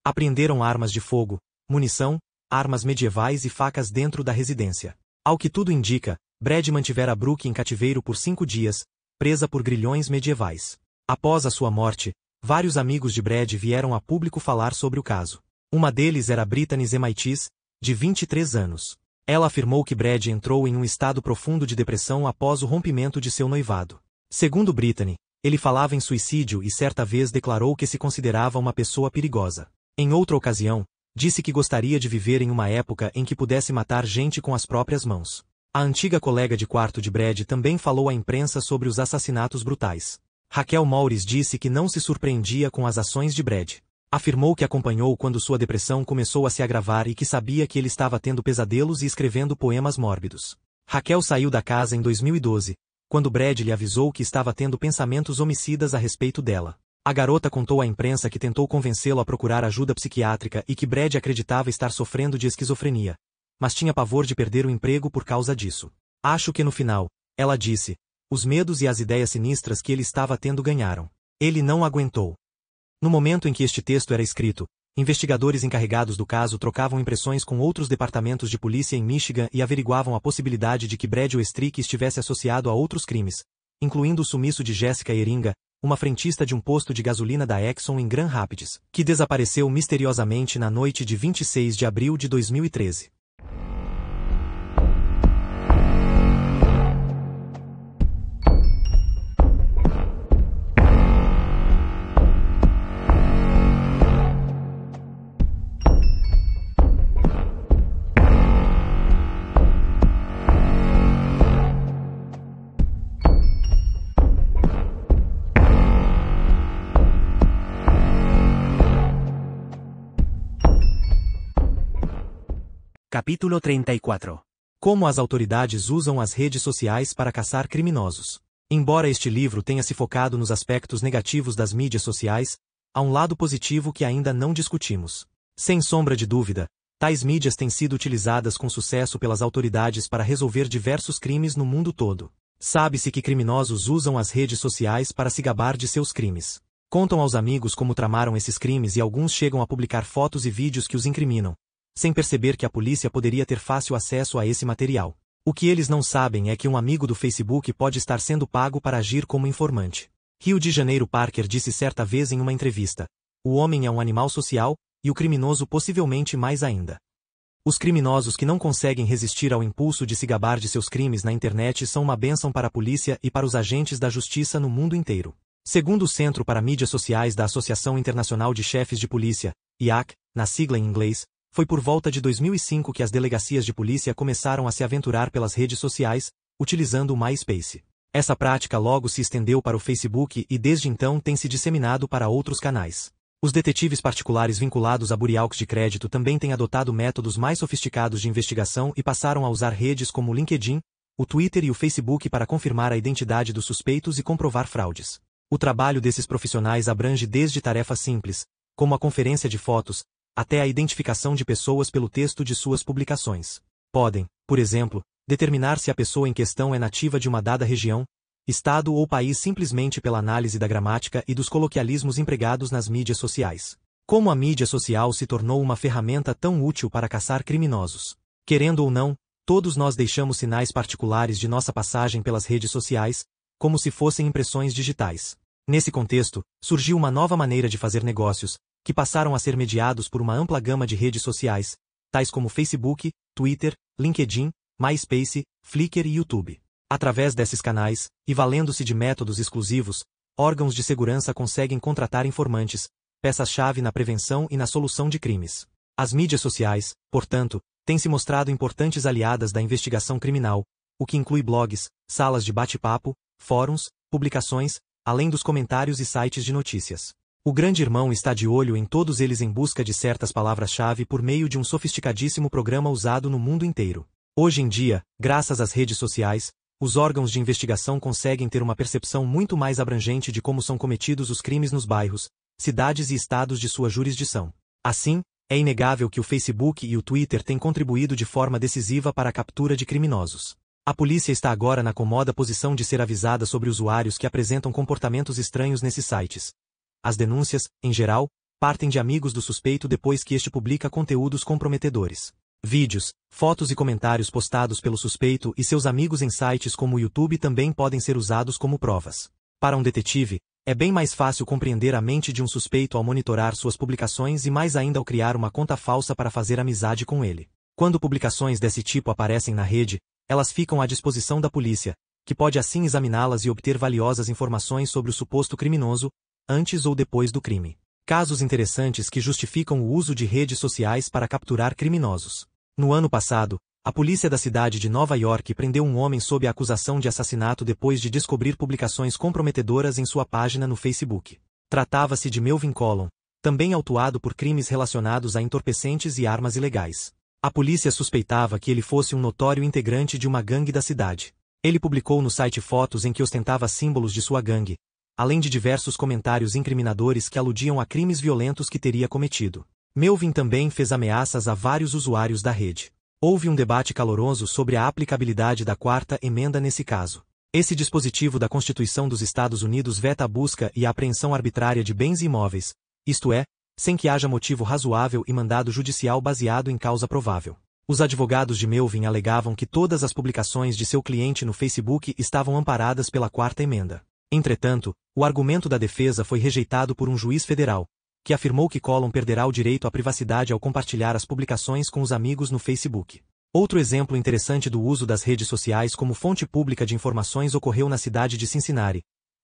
[SPEAKER 1] Apreenderam armas de fogo, munição, armas medievais e facas dentro da residência. Ao que tudo indica, Brad mantivera Brooke em cativeiro por 5 dias, presa por grilhões medievais. Após a sua morte, vários amigos de Brad vieram a público falar sobre o caso. Uma deles era Brittany Zemaitis, de 23 anos. Ela afirmou que Brad entrou em um estado profundo de depressão após o rompimento de seu noivado. Segundo Brittany, ele falava em suicídio e certa vez declarou que se considerava uma pessoa perigosa. Em outra ocasião, disse que gostaria de viver em uma época em que pudesse matar gente com as próprias mãos. A antiga colega de quarto de Brad também falou à imprensa sobre os assassinatos brutais. Raquel Maurice disse que não se surpreendia com as ações de Brad. Afirmou que acompanhou quando sua depressão começou a se agravar e que sabia que ele estava tendo pesadelos e escrevendo poemas mórbidos. Raquel saiu da casa em 2012, quando Brad lhe avisou que estava tendo pensamentos homicidas a respeito dela. A garota contou à imprensa que tentou convencê-lo a procurar ajuda psiquiátrica e que Brad acreditava estar sofrendo de esquizofrenia, mas tinha pavor de perder o emprego por causa disso. Acho que no final, ela disse, os medos e as ideias sinistras que ele estava tendo ganharam. Ele não aguentou. No momento em que este texto era escrito, investigadores encarregados do caso trocavam impressões com outros departamentos de polícia em Michigan e averiguavam a possibilidade de que Brad Oestrich estivesse associado a outros crimes, incluindo o sumiço de Jessica Eringa, uma frentista de um posto de gasolina da Exxon em Grand Rapids, que desapareceu misteriosamente na noite de 26 de abril de 2013.
[SPEAKER 2] Capítulo 34.
[SPEAKER 1] Como as autoridades usam as redes sociais para caçar criminosos. Embora este livro tenha se focado nos aspectos negativos das mídias sociais, há um lado positivo que ainda não discutimos. Sem sombra de dúvida, tais mídias têm sido utilizadas com sucesso pelas autoridades para resolver diversos crimes no mundo todo. Sabe-se que criminosos usam as redes sociais para se gabar de seus crimes. Contam aos amigos como tramaram esses crimes e alguns chegam a publicar fotos e vídeos que os incriminam, sem perceber que a polícia poderia ter fácil acesso a esse material. O que eles não sabem é que um amigo do Facebook pode estar sendo pago para agir como informante. Rio de Janeiro Parker disse certa vez em uma entrevista: o homem é um animal social, e o criminoso possivelmente mais ainda. Os criminosos que não conseguem resistir ao impulso de se gabar de seus crimes na internet são uma bênção para a polícia e para os agentes da justiça no mundo inteiro. Segundo o Centro para Mídias Sociais da Associação Internacional de Chefes de Polícia, IAC, na sigla em inglês, foi por volta de 2005 que as delegacias de polícia começaram a se aventurar pelas redes sociais, utilizando o MySpace. Essa prática logo se estendeu para o Facebook e desde então tem se disseminado para outros canais. Os detetives particulares vinculados a burials de crédito também têm adotado métodos mais sofisticados de investigação e passaram a usar redes como o LinkedIn, o Twitter e o Facebook para confirmar a identidade dos suspeitos e comprovar fraudes. O trabalho desses profissionais abrange desde tarefas simples, como a conferência de fotos, até a identificação de pessoas pelo texto de suas publicações. Podem, por exemplo, determinar se a pessoa em questão é nativa de uma dada região, estado ou país simplesmente pela análise da gramática e dos coloquialismos empregados nas mídias sociais. Como a mídia social se tornou uma ferramenta tão útil para caçar criminosos. Querendo ou não, todos nós deixamos sinais particulares de nossa passagem pelas redes sociais, como se fossem impressões digitais. Nesse contexto, surgiu uma nova maneira de fazer negócios, que passaram a ser mediados por uma ampla gama de redes sociais, tais como Facebook, Twitter, LinkedIn, MySpace, Flickr e YouTube. Através desses canais, e valendo-se de métodos exclusivos, órgãos de segurança conseguem contratar informantes, peças-chave na prevenção e na solução de crimes. As mídias sociais, portanto, têm se mostrado importantes aliadas da investigação criminal, o que inclui blogs, salas de bate-papo, fóruns, publicações, além dos comentários e sites de notícias. O grande irmão está de olho em todos eles em busca de certas palavras-chave por meio de um sofisticadíssimo programa usado no mundo inteiro. Hoje em dia, graças às redes sociais, os órgãos de investigação conseguem ter uma percepção muito mais abrangente de como são cometidos os crimes nos bairros, cidades e estados de sua jurisdição. Assim, é inegável que o Facebook e o Twitter têm contribuído de forma decisiva para a captura de criminosos. A polícia está agora na cômoda posição de ser avisada sobre usuários que apresentam comportamentos estranhos nesses sites. As denúncias, em geral, partem de amigos do suspeito depois que este publica conteúdos comprometedores. Vídeos, fotos e comentários postados pelo suspeito e seus amigos em sites como o YouTube também podem ser usados como provas. Para um detetive, é bem mais fácil compreender a mente de um suspeito ao monitorar suas publicações e mais ainda ao criar uma conta falsa para fazer amizade com ele. Quando publicações desse tipo aparecem na rede, elas ficam à disposição da polícia, que pode assim examiná-las e obter valiosas informações sobre o suposto criminoso, antes ou depois do crime. Casos interessantes que justificam o uso de redes sociais para capturar criminosos. No ano passado, a polícia da cidade de Nova York prendeu um homem sob a acusação de assassinato depois de descobrir publicações comprometedoras em sua página no Facebook. Tratava-se de Melvin Collon, também autuado por crimes relacionados a entorpecentes e armas ilegais. A polícia suspeitava que ele fosse um notório integrante de uma gangue da cidade. Ele publicou no site fotos em que ostentava símbolos de sua gangue, além de diversos comentários incriminadores que aludiam a crimes violentos que teria cometido. Melvin também fez ameaças a vários usuários da rede. Houve um debate caloroso sobre a aplicabilidade da Quarta Emenda nesse caso. Esse dispositivo da Constituição dos Estados Unidos veta a busca e a apreensão arbitrária de bens e imóveis, isto é, sem que haja motivo razoável e mandado judicial baseado em causa provável. Os advogados de Melvin alegavam que todas as publicações de seu cliente no Facebook estavam amparadas pela Quarta Emenda. Entretanto, o argumento da defesa foi rejeitado por um juiz federal, que afirmou que Collon perderá o direito à privacidade ao compartilhar as publicações com os amigos no Facebook. Outro exemplo interessante do uso das redes sociais como fonte pública de informações ocorreu na cidade de Cincinnati,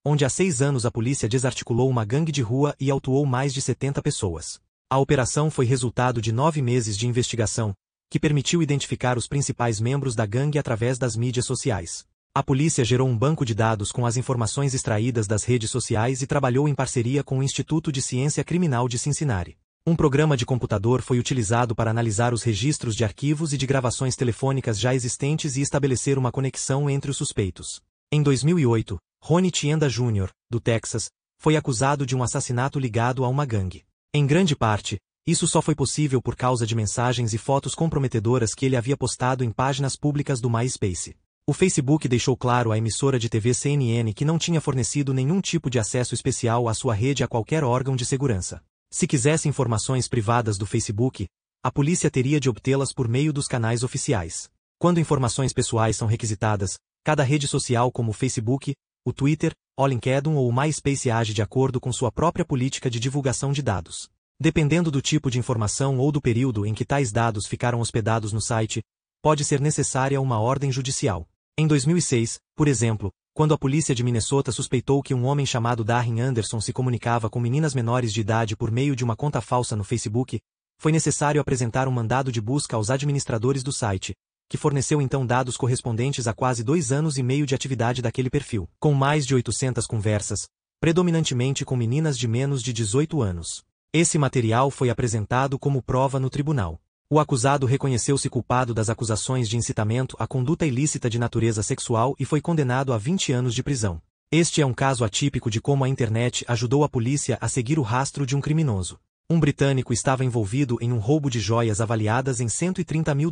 [SPEAKER 1] onde há 6 anos a polícia desarticulou uma gangue de rua e autuou mais de 70 pessoas. A operação foi resultado de 9 meses de investigação, que permitiu identificar os principais membros da gangue através das mídias sociais. A polícia gerou um banco de dados com as informações extraídas das redes sociais e trabalhou em parceria com o Instituto de Ciência Criminal de Cincinnati. Um programa de computador foi utilizado para analisar os registros de arquivos e de gravações telefônicas já existentes e estabelecer uma conexão entre os suspeitos. Em 2008, Ronnie Tienda Jr., do Texas, foi acusado de um assassinato ligado a uma gangue. Em grande parte, isso só foi possível por causa de mensagens e fotos comprometedoras que ele havia postado em páginas públicas do MySpace. O Facebook deixou claro à emissora de TV CNN que não tinha fornecido nenhum tipo de acesso especial à sua rede a qualquer órgão de segurança. Se quisesse informações privadas do Facebook, a polícia teria de obtê-las por meio dos canais oficiais. Quando informações pessoais são requisitadas, cada rede social como o Facebook, o Twitter, o LinkedIn ou o MySpace age de acordo com sua própria política de divulgação de dados. Dependendo do tipo de informação ou do período em que tais dados ficaram hospedados no site, pode ser necessária uma ordem judicial. Em 2006, por exemplo, Quando a polícia de Minnesota suspeitou que um homem chamado Darren Anderson se comunicava com meninas menores de idade por meio de uma conta falsa no Facebook, foi necessário apresentar um mandado de busca aos administradores do site, que forneceu então dados correspondentes a quase 2 anos e meio de atividade daquele perfil, com mais de 800 conversas, predominantemente com meninas de menos de 18 anos. Esse material foi apresentado como prova no tribunal. O acusado reconheceu-se culpado das acusações de incitamento à conduta ilícita de natureza sexual e foi condenado a 20 anos de prisão. Este é um caso atípico de como a internet ajudou a polícia a seguir o rastro de um criminoso. Um britânico estava envolvido em um roubo de joias avaliadas em $130 mil.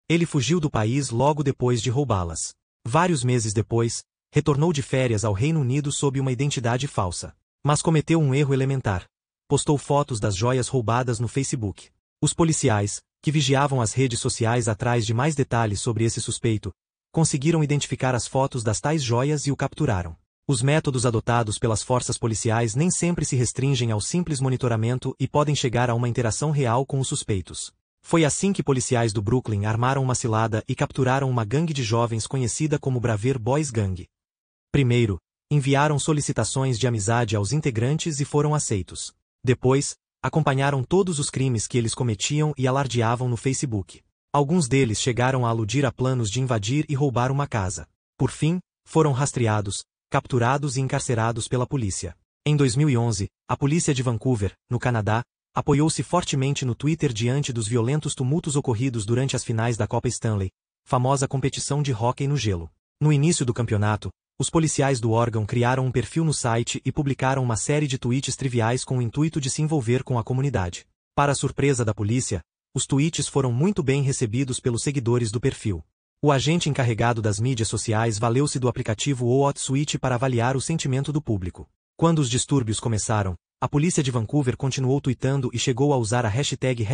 [SPEAKER 1] Ele fugiu do país logo depois de roubá-las. Vários meses depois, retornou de férias ao Reino Unido sob uma identidade falsa. Mas cometeu um erro elementar. Postou fotos das joias roubadas no Facebook. Os policiais, que vigiavam as redes sociais atrás de mais detalhes sobre esse suspeito, conseguiram identificar as fotos das tais joias e o capturaram. Os métodos adotados pelas forças policiais nem sempre se restringem ao simples monitoramento e podem chegar a uma interação real com os suspeitos. Foi assim que policiais do Brooklyn armaram uma cilada e capturaram uma gangue de jovens conhecida como Braver Boys Gang. Primeiro, enviaram solicitações de amizade aos integrantes e foram aceitos. Depois, acompanharam todos os crimes que eles cometiam e alardeavam no Facebook. Alguns deles chegaram a aludir a planos de invadir e roubar uma casa. Por fim, foram rastreados, capturados e encarcerados pela polícia. Em 2011, a polícia de Vancouver, no Canadá, apoiou-se fortemente no Twitter diante dos violentos tumultos ocorridos durante as finais da Copa Stanley, famosa competição de hóquei no gelo. No início do campeonato, os policiais do órgão criaram um perfil no site e publicaram uma série de tweets triviais com o intuito de se envolver com a comunidade. Para a surpresa da polícia, os tweets foram muito bem recebidos pelos seguidores do perfil. O agente encarregado das mídias sociais valeu-se do aplicativo Hootsuite para avaliar o sentimento do público. Quando os distúrbios começaram, a polícia de Vancouver continuou tweetando e chegou a usar a hashtag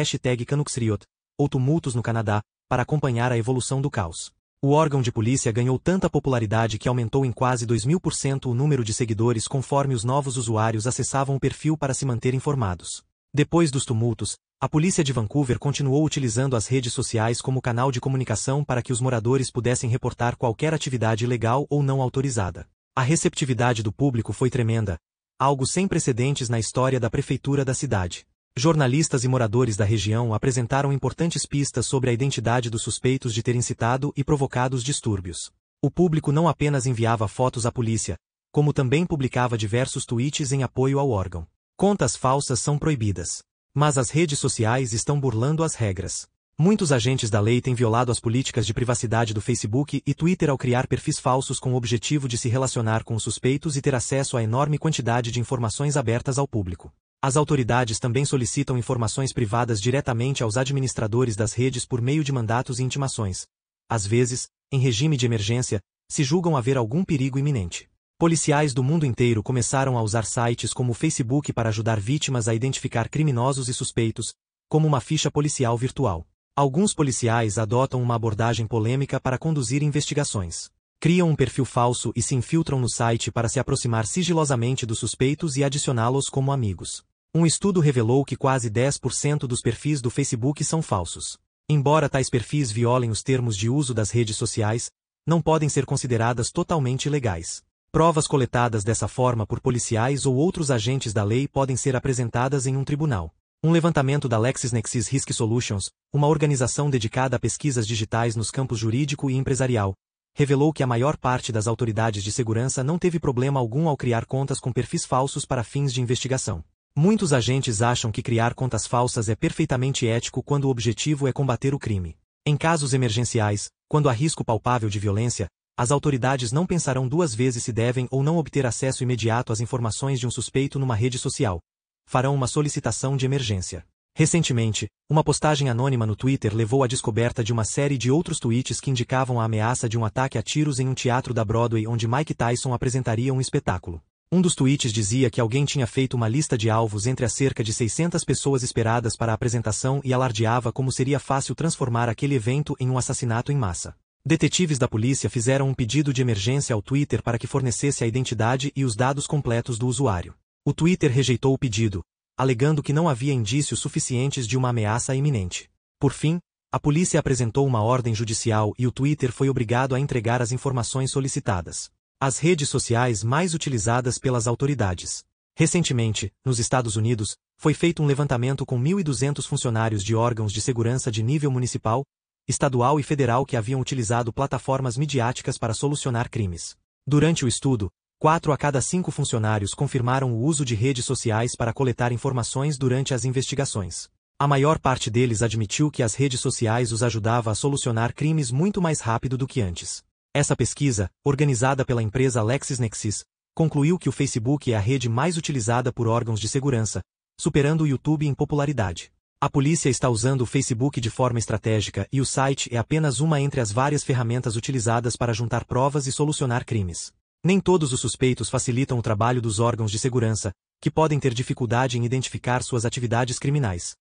[SPEAKER 1] CanucksRiot, ou tumultos no Canadá, para acompanhar a evolução do caos. O órgão de polícia ganhou tanta popularidade que aumentou em quase 2.000% o número de seguidores conforme os novos usuários acessavam o perfil para se manter informados. Depois dos tumultos, a polícia de Vancouver continuou utilizando as redes sociais como canal de comunicação para que os moradores pudessem reportar qualquer atividade ilegal ou não autorizada. A receptividade do público foi tremenda, algo sem precedentes na história da prefeitura da cidade. Jornalistas e moradores da região apresentaram importantes pistas sobre a identidade dos suspeitos de terem incitado e provocado os distúrbios. O público não apenas enviava fotos à polícia, como também publicava diversos tweets em apoio ao órgão. Contas falsas são proibidas. Mas as redes sociais estão burlando as regras. Muitos agentes da lei têm violado as políticas de privacidade do Facebook e Twitter ao criar perfis falsos com o objetivo de se relacionar com os suspeitos e ter acesso à enorme quantidade de informações abertas ao público. As autoridades também solicitam informações privadas diretamente aos administradores das redes por meio de mandatos e intimações. Às vezes, em regime de emergência, se julgam haver algum perigo iminente. Policiais do mundo inteiro começaram a usar sites como o Facebook para ajudar vítimas a identificar criminosos e suspeitos, como uma ficha policial virtual. Alguns policiais adotam uma abordagem polêmica para conduzir investigações. Criam um perfil falso e se infiltram no site para se aproximar sigilosamente dos suspeitos e adicioná-los como amigos. Um estudo revelou que quase 10% dos perfis do Facebook são falsos. Embora tais perfis violem os termos de uso das redes sociais, não podem ser consideradas totalmente ilegais. Provas coletadas dessa forma por policiais ou outros agentes da lei podem ser apresentadas em um tribunal. Um levantamento da LexisNexis Risk Solutions, uma organização dedicada a pesquisas digitais nos campos jurídico e empresarial, revelou que a maior parte das autoridades de segurança não teve problema algum ao criar contas com perfis falsos para fins de investigação. Muitos agentes acham que criar contas falsas é perfeitamente ético quando o objetivo é combater o crime. Em casos emergenciais, quando há risco palpável de violência, as autoridades não pensarão duas vezes se devem ou não obter acesso imediato às informações de um suspeito numa rede social. Farão uma solicitação de emergência. Recentemente, uma postagem anônima no Twitter levou à descoberta de uma série de outros tweets que indicavam a ameaça de um ataque a tiros em um teatro da Broadway onde Mike Tyson apresentaria um espetáculo. Um dos tweets dizia que alguém tinha feito uma lista de alvos entre as cerca de 600 pessoas esperadas para a apresentação e alardeava como seria fácil transformar aquele evento em um assassinato em massa. Detetives da polícia fizeram um pedido de emergência ao Twitter para que fornecesse a identidade e os dados completos do usuário. O Twitter rejeitou o pedido, alegando que não havia indícios suficientes de uma ameaça iminente. Por fim, a polícia apresentou uma ordem judicial e o Twitter foi obrigado a entregar as informações solicitadas. As redes sociais mais utilizadas pelas autoridades. Recentemente, nos Estados Unidos, foi feito um levantamento com 1.200 funcionários de órgãos de segurança de nível municipal, estadual e federal que haviam utilizado plataformas midiáticas para solucionar crimes. Durante o estudo, 4 a cada 5 funcionários confirmaram o uso de redes sociais para coletar informações durante as investigações. A maior parte deles admitiu que as redes sociais os ajudava a solucionar crimes muito mais rápido do que antes. Essa pesquisa, organizada pela empresa LexisNexis, concluiu que o Facebook é a rede mais utilizada por órgãos de segurança, superando o YouTube em popularidade. A polícia está usando o Facebook de forma estratégica e o site é apenas uma entre as várias ferramentas utilizadas para juntar provas e solucionar crimes. Nem todos os suspeitos facilitam o trabalho dos órgãos de segurança, que podem ter dificuldade em identificar suas atividades criminais.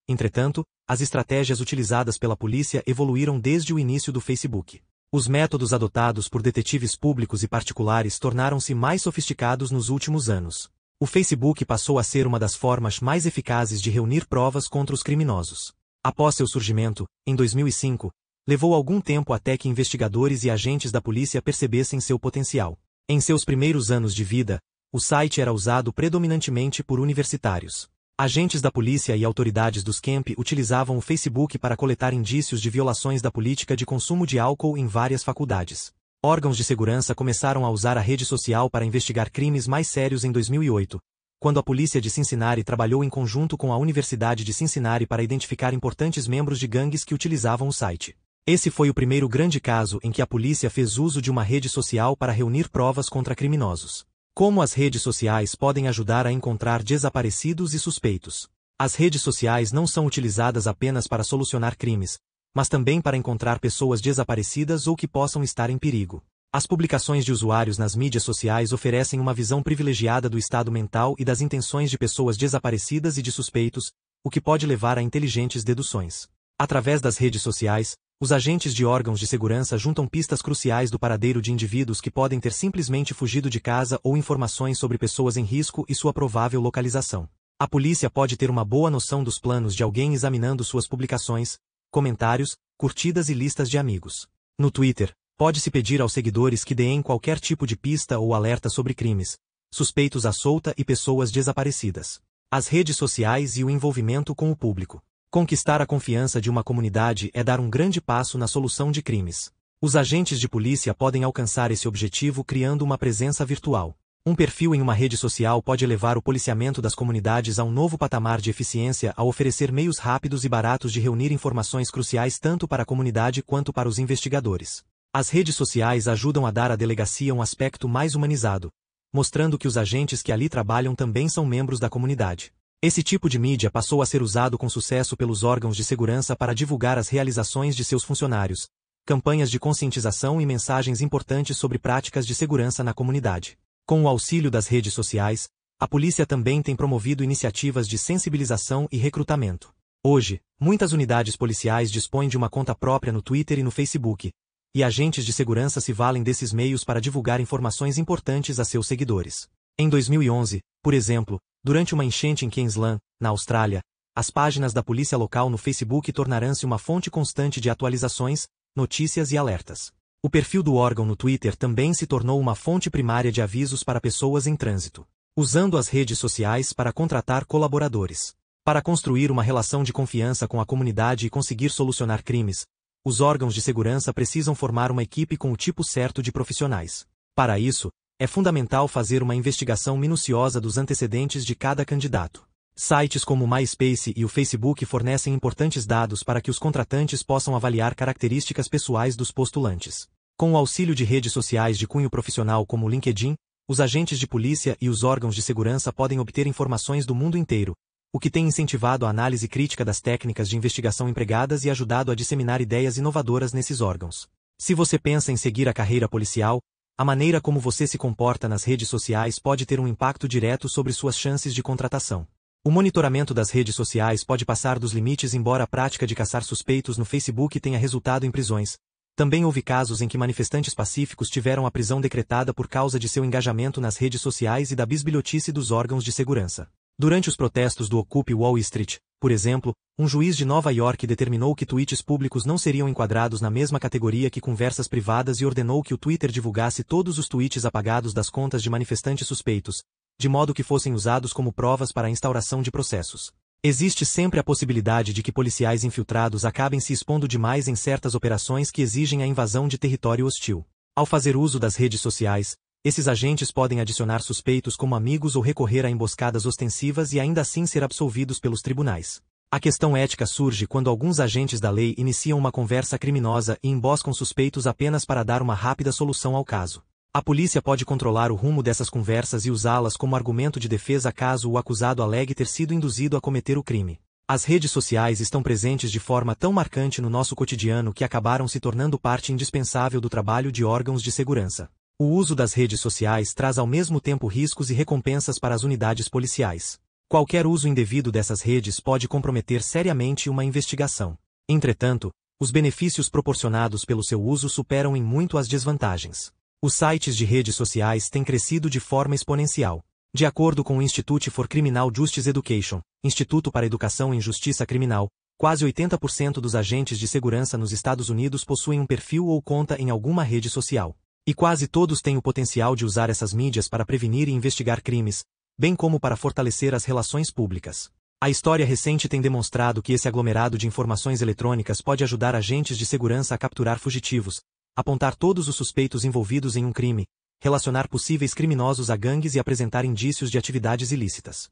[SPEAKER 1] Entretanto, as estratégias utilizadas pela polícia evoluíram desde o início do Facebook. Os métodos adotados por detetives públicos e particulares tornaram-se mais sofisticados nos últimos anos. O Facebook passou a ser uma das formas mais eficazes de reunir provas contra os criminosos. Após seu surgimento, em 2005, levou algum tempo até que investigadores e agentes da polícia percebessem seu potencial. Em seus primeiros anos de vida, o site era usado predominantemente por universitários. Agentes da polícia e autoridades dos campi utilizavam o Facebook para coletar indícios de violações da política de consumo de álcool em várias faculdades. Órgãos de segurança começaram a usar a rede social para investigar crimes mais sérios em 2008, quando a polícia de Cincinnati trabalhou em conjunto com a Universidade de Cincinnati para identificar importantes membros de gangues que utilizavam o site. Esse foi o primeiro grande caso em que a polícia fez uso de uma rede social para reunir provas contra criminosos. Como as redes sociais podem ajudar a encontrar desaparecidos e suspeitos? As redes sociais não são utilizadas apenas para solucionar crimes, mas também para encontrar pessoas desaparecidas ou que possam estar em perigo. As publicações de usuários nas mídias sociais oferecem uma visão privilegiada do estado mental e das intenções de pessoas desaparecidas e de suspeitos, o que pode levar a inteligentes deduções. Através das redes sociais, os agentes de órgãos de segurança juntam pistas cruciais do paradeiro de indivíduos que podem ter simplesmente fugido de casa ou informações sobre pessoas em risco e sua provável localização. A polícia pode ter uma boa noção dos planos de alguém examinando suas publicações, comentários, curtidas e listas de amigos. No Twitter, pode-se pedir aos seguidores que deem qualquer tipo de pista ou alerta sobre crimes, suspeitos à solta e pessoas desaparecidas. As redes sociais e o envolvimento com o público. Conquistar a confiança de uma comunidade é dar um grande passo na solução de crimes. Os agentes de polícia podem alcançar esse objetivo criando uma presença virtual. Um perfil em uma rede social pode levar o policiamento das comunidades a um novo patamar de eficiência ao oferecer meios rápidos e baratos de reunir informações cruciais tanto para a comunidade quanto para os investigadores. As redes sociais ajudam a dar à delegacia um aspecto mais humanizado, mostrando que os agentes que ali trabalham também são membros da comunidade. Esse tipo de mídia passou a ser usado com sucesso pelos órgãos de segurança para divulgar as realizações de seus funcionários, campanhas de conscientização e mensagens importantes sobre práticas de segurança na comunidade. Com o auxílio das redes sociais, a polícia também tem promovido iniciativas de sensibilização e recrutamento. Hoje, muitas unidades policiais dispõem de uma conta própria no Twitter e no Facebook, e agentes de segurança se valem desses meios para divulgar informações importantes a seus seguidores. Em 2011, por exemplo, durante uma enchente em Queensland, na Austrália, as páginas da polícia local no Facebook tornarão-se uma fonte constante de atualizações, notícias e alertas. O perfil do órgão no Twitter também se tornou uma fonte primária de avisos para pessoas em trânsito, usando as redes sociais para contratar colaboradores. Para construir uma relação de confiança com a comunidade e conseguir solucionar crimes, os órgãos de segurança precisam formar uma equipe com o tipo certo de profissionais. Para isso, é fundamental fazer uma investigação minuciosa dos antecedentes de cada candidato. Sites como o MySpace e o Facebook fornecem importantes dados para que os contratantes possam avaliar características pessoais dos postulantes. Com o auxílio de redes sociais de cunho profissional como o LinkedIn, os agentes de polícia e os órgãos de segurança podem obter informações do mundo inteiro, o que tem incentivado a análise crítica das técnicas de investigação empregadas e ajudado a disseminar ideias inovadoras nesses órgãos. Se você pensa em seguir a carreira policial, a maneira como você se comporta nas redes sociais pode ter um impacto direto sobre suas chances de contratação. O monitoramento das redes sociais pode passar dos limites, embora a prática de caçar suspeitos no Facebook tenha resultado em prisões. Também houve casos em que manifestantes pacíficos tiveram a prisão decretada por causa de seu engajamento nas redes sociais e da bisbilhotice dos órgãos de segurança. Durante os protestos do Occupy Wall Street, Por exemplo, um juiz de Nova York determinou que tweets públicos não seriam enquadrados na mesma categoria que conversas privadas e ordenou que o Twitter divulgasse todos os tweets apagados das contas de manifestantes suspeitos, de modo que fossem usados como provas para a instauração de processos. Existe sempre a possibilidade de que policiais infiltrados acabem se expondo demais em certas operações que exigem a invasão de território hostil. Ao fazer uso das redes sociais, esses agentes podem adicionar suspeitos como amigos ou recorrer a emboscadas ostensivas e ainda assim ser absolvidos pelos tribunais. A questão ética surge quando alguns agentes da lei iniciam uma conversa criminosa e emboscam suspeitos apenas para dar uma rápida solução ao caso. A polícia pode controlar o rumo dessas conversas e usá-las como argumento de defesa caso o acusado alegue ter sido induzido a cometer o crime. As redes sociais estão presentes de forma tão marcante no nosso cotidiano que acabaram se tornando parte indispensável do trabalho de órgãos de segurança. O uso das redes sociais traz ao mesmo tempo riscos e recompensas para as unidades policiais. Qualquer uso indevido dessas redes pode comprometer seriamente uma investigação. Entretanto, os benefícios proporcionados pelo seu uso superam em muito as desvantagens. Os sites de redes sociais têm crescido de forma exponencial. De acordo com o Institute for Criminal Justice Education, Instituto para Educação em Justiça Criminal, quase 80% dos agentes de segurança nos Estados Unidos possuem um perfil ou conta em alguma rede social. E quase todos têm o potencial de usar essas mídias para prevenir e investigar crimes, bem como para fortalecer as relações públicas. A história recente tem demonstrado que esse aglomerado de informações eletrônicas pode ajudar agentes de segurança a capturar fugitivos, apontar todos os suspeitos envolvidos em um crime, relacionar possíveis criminosos a gangues e apresentar indícios de atividades ilícitas.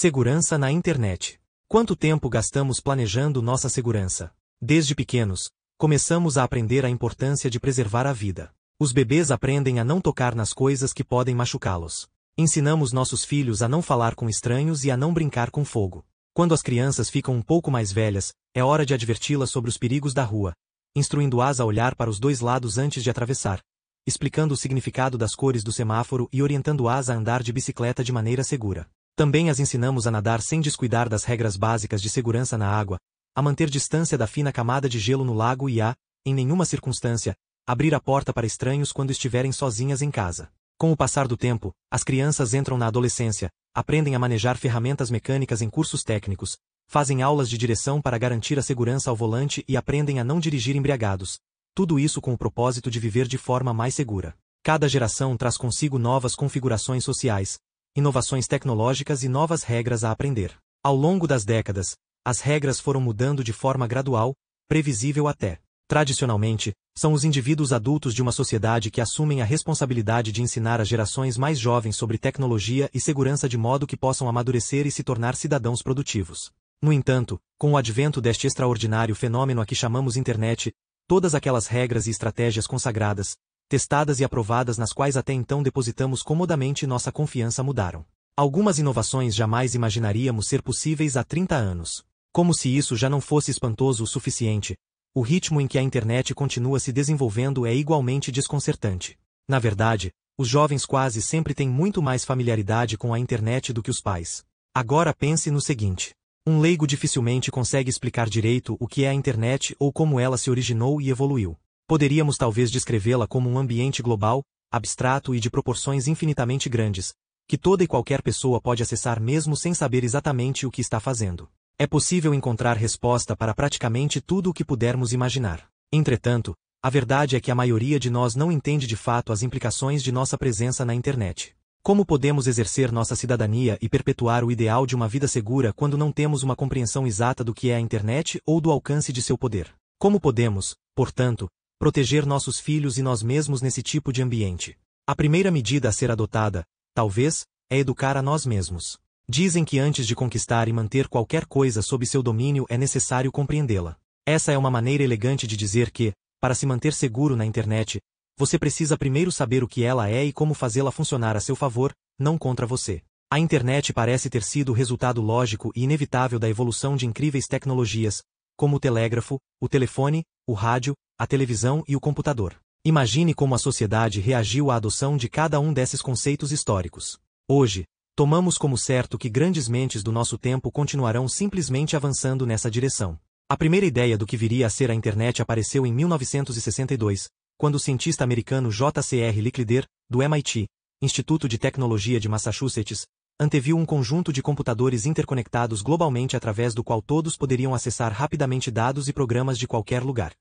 [SPEAKER 1] Segurança na internet. Quanto tempo gastamos planejando nossa segurança? Desde pequenos, começamos a aprender a importância de preservar a vida. Os bebês aprendem a não tocar nas coisas que podem machucá-los. Ensinamos nossos filhos a não falar com estranhos e a não brincar com fogo. Quando as crianças ficam um pouco mais velhas, é hora de adverti-las sobre os perigos da rua, instruindo-as a olhar para os dois lados antes de atravessar, explicando o significado das cores do semáforo e orientando-as a andar de bicicleta de maneira segura. Também as ensinamos a nadar sem descuidar das regras básicas de segurança na água, a manter distância da fina camada de gelo no lago e a, em nenhuma circunstância, abrir a porta para estranhos quando estiverem sozinhas em casa. Com o passar do tempo, as crianças entram na adolescência, aprendem a manejar ferramentas mecânicas em cursos técnicos, fazem aulas de direção para garantir a segurança ao volante e aprendem a não dirigir embriagados. Tudo isso com o propósito de viver de forma mais segura. Cada geração traz consigo novas configurações sociais, inovações tecnológicas e novas regras a aprender. Ao longo das décadas, as regras foram mudando de forma gradual, previsível até. Tradicionalmente, são os indivíduos adultos de uma sociedade que assumem a responsabilidade de ensinar as gerações mais jovens sobre tecnologia e segurança de modo que possam amadurecer e se tornar cidadãos produtivos. No entanto, com o advento deste extraordinário fenômeno a que chamamos internet, todas aquelas regras e estratégias consagradas, testadas e aprovadas nas quais até então depositamos comodamente nossa confiança mudaram. Algumas inovações jamais imaginaríamos ser possíveis há 30 anos. Como se isso já não fosse espantoso o suficiente, o ritmo em que a internet continua se desenvolvendo é igualmente desconcertante. Na verdade, os jovens quase sempre têm muito mais familiaridade com a internet do que os pais. Agora pense no seguinte. Um leigo dificilmente consegue explicar direito o que é a internet ou como ela se originou e evoluiu. Poderíamos talvez descrevê-la como um ambiente global, abstrato e de proporções infinitamente grandes, que toda e qualquer pessoa pode acessar mesmo sem saber exatamente o que está fazendo. É possível encontrar resposta para praticamente tudo o que pudermos imaginar. Entretanto, a verdade é que a maioria de nós não entende de fato as implicações de nossa presença na internet. Como podemos exercer nossa cidadania e perpetuar o ideal de uma vida segura quando não temos uma compreensão exata do que é a internet ou do alcance de seu poder? Como podemos, portanto, proteger nossos filhos e nós mesmos nesse tipo de ambiente? A primeira medida a ser adotada, talvez, é educar a nós mesmos. Dizem que antes de conquistar e manter qualquer coisa sob seu domínio é necessário compreendê-la. Essa é uma maneira elegante de dizer que, para se manter seguro na internet, você precisa primeiro saber o que ela é e como fazê-la funcionar a seu favor, não contra você. A internet parece ter sido o resultado lógico e inevitável da evolução de incríveis tecnologias, como o telégrafo, o telefone, o rádio, a televisão e o computador. Imagine como a sociedade reagiu à adoção de cada um desses conceitos históricos. Hoje, tomamos como certo que grandes mentes do nosso tempo continuarão simplesmente avançando nessa direção. A primeira ideia do que viria a ser a internet apareceu em 1962, quando o cientista americano J.C.R. Licklider, do MIT, Instituto de Tecnologia de Massachusetts, anteviu um conjunto de computadores interconectados globalmente através do qual todos poderiam acessar rapidamente dados e programas de qualquer lugar.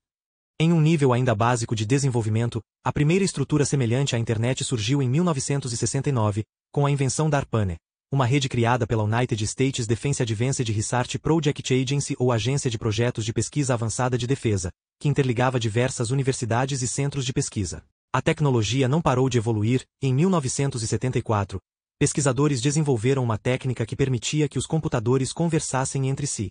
[SPEAKER 1] Em um nível ainda básico de desenvolvimento, a primeira estrutura semelhante à internet surgiu em 1969, com a invenção da ARPANET, uma rede criada pela United States Defense Advanced Research Project Agency ou Agência de Projetos de Pesquisa Avançada de Defesa, que interligava diversas universidades e centros de pesquisa. A tecnologia não parou de evoluir, e em 1974, pesquisadores desenvolveram uma técnica que permitia que os computadores conversassem entre si.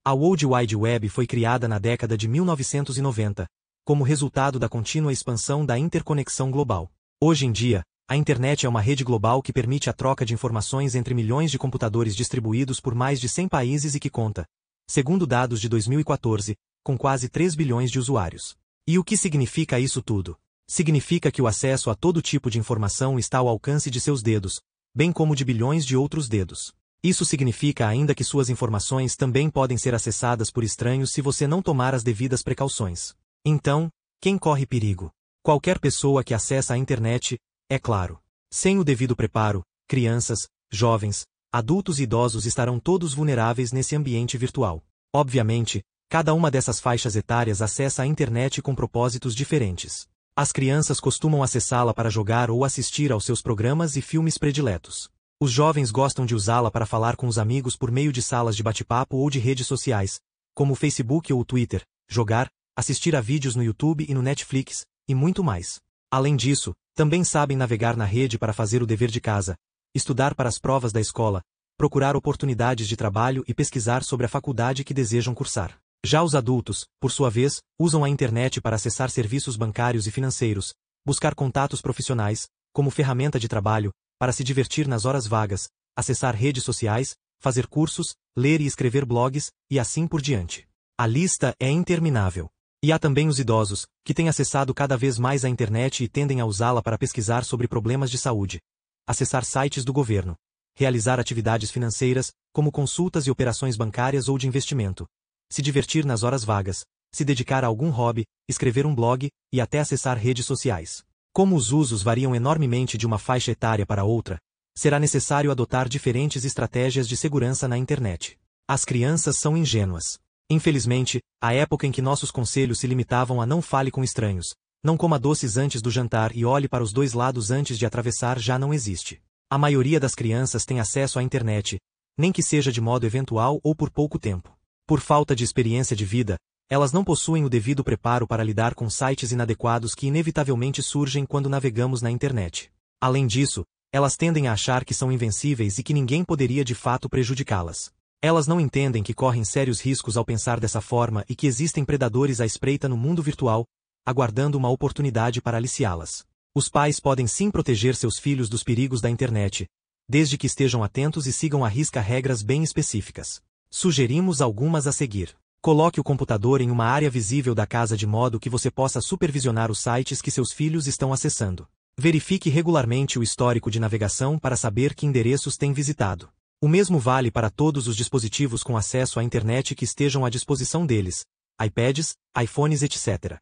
[SPEAKER 1] A World Wide Web foi criada na década de 1990, como resultado da contínua expansão da interconexão global. Hoje em dia, a internet é uma rede global que permite a troca de informações entre milhões de computadores distribuídos por mais de 100 países e que conta, segundo dados de 2014, com quase 3 bilhões de usuários. E o que significa isso tudo? Significa que o acesso a todo tipo de informação está ao alcance de seus dedos, bem como de bilhões de outros dedos. Isso significa ainda que suas informações também podem ser acessadas por estranhos se você não tomar as devidas precauções. Então, quem corre perigo? Qualquer pessoa que acessa a internet, é claro. Sem o devido preparo, crianças, jovens, adultos e idosos estarão todos vulneráveis nesse ambiente virtual. Obviamente, cada uma dessas faixas etárias acessa a internet com propósitos diferentes. As crianças costumam acessá-la para jogar ou assistir aos seus programas e filmes prediletos. Os jovens gostam de usá-la para falar com os amigos por meio de salas de bate-papo ou de redes sociais, como o Facebook ou o Twitter, jogar, assistir a vídeos no YouTube e no Netflix, e muito mais. Além disso, também sabem navegar na rede para fazer o dever de casa, estudar para as provas da escola, procurar oportunidades de trabalho e pesquisar sobre a faculdade que desejam cursar. Já os adultos, por sua vez, usam a internet para acessar serviços bancários e financeiros, buscar contatos profissionais, como ferramenta de trabalho, para se divertir nas horas vagas, acessar redes sociais, fazer cursos, ler e escrever blogs, e assim por diante. A lista é interminável. E há também os idosos, que têm acessado cada vez mais a internet e tendem a usá-la para pesquisar sobre problemas de saúde, acessar sites do governo, realizar atividades financeiras, como consultas e operações bancárias ou de investimento, se divertir nas horas vagas, se dedicar a algum hobby, escrever um blog, e até acessar redes sociais. Como os usos variam enormemente de uma faixa etária para outra, será necessário adotar diferentes estratégias de segurança na internet. As crianças são ingênuas. Infelizmente, a época em que nossos conselhos se limitavam a não fale com estranhos, não coma doces antes do jantar e olhe para os dois lados antes de atravessar já não existe. A maioria das crianças tem acesso à internet, nem que seja de modo eventual ou por pouco tempo. Por falta de experiência de vida, elas não possuem o devido preparo para lidar com sites inadequados que inevitavelmente surgem quando navegamos na internet. Além disso, elas tendem a achar que são invencíveis e que ninguém poderia de fato prejudicá-las. Elas não entendem que correm sérios riscos ao pensar dessa forma e que existem predadores à espreita no mundo virtual, aguardando uma oportunidade para aliciá-las. Os pais podem sim proteger seus filhos dos perigos da internet, desde que estejam atentos e sigam à risca regras bem específicas. Sugerimos algumas a seguir. Coloque o computador em uma área visível da casa de modo que você possa supervisionar os sites que seus filhos estão acessando. Verifique regularmente o histórico de navegação para saber que endereços tem visitado. O mesmo vale para todos os dispositivos com acesso à internet que estejam à disposição deles, iPads, iPhones, etc.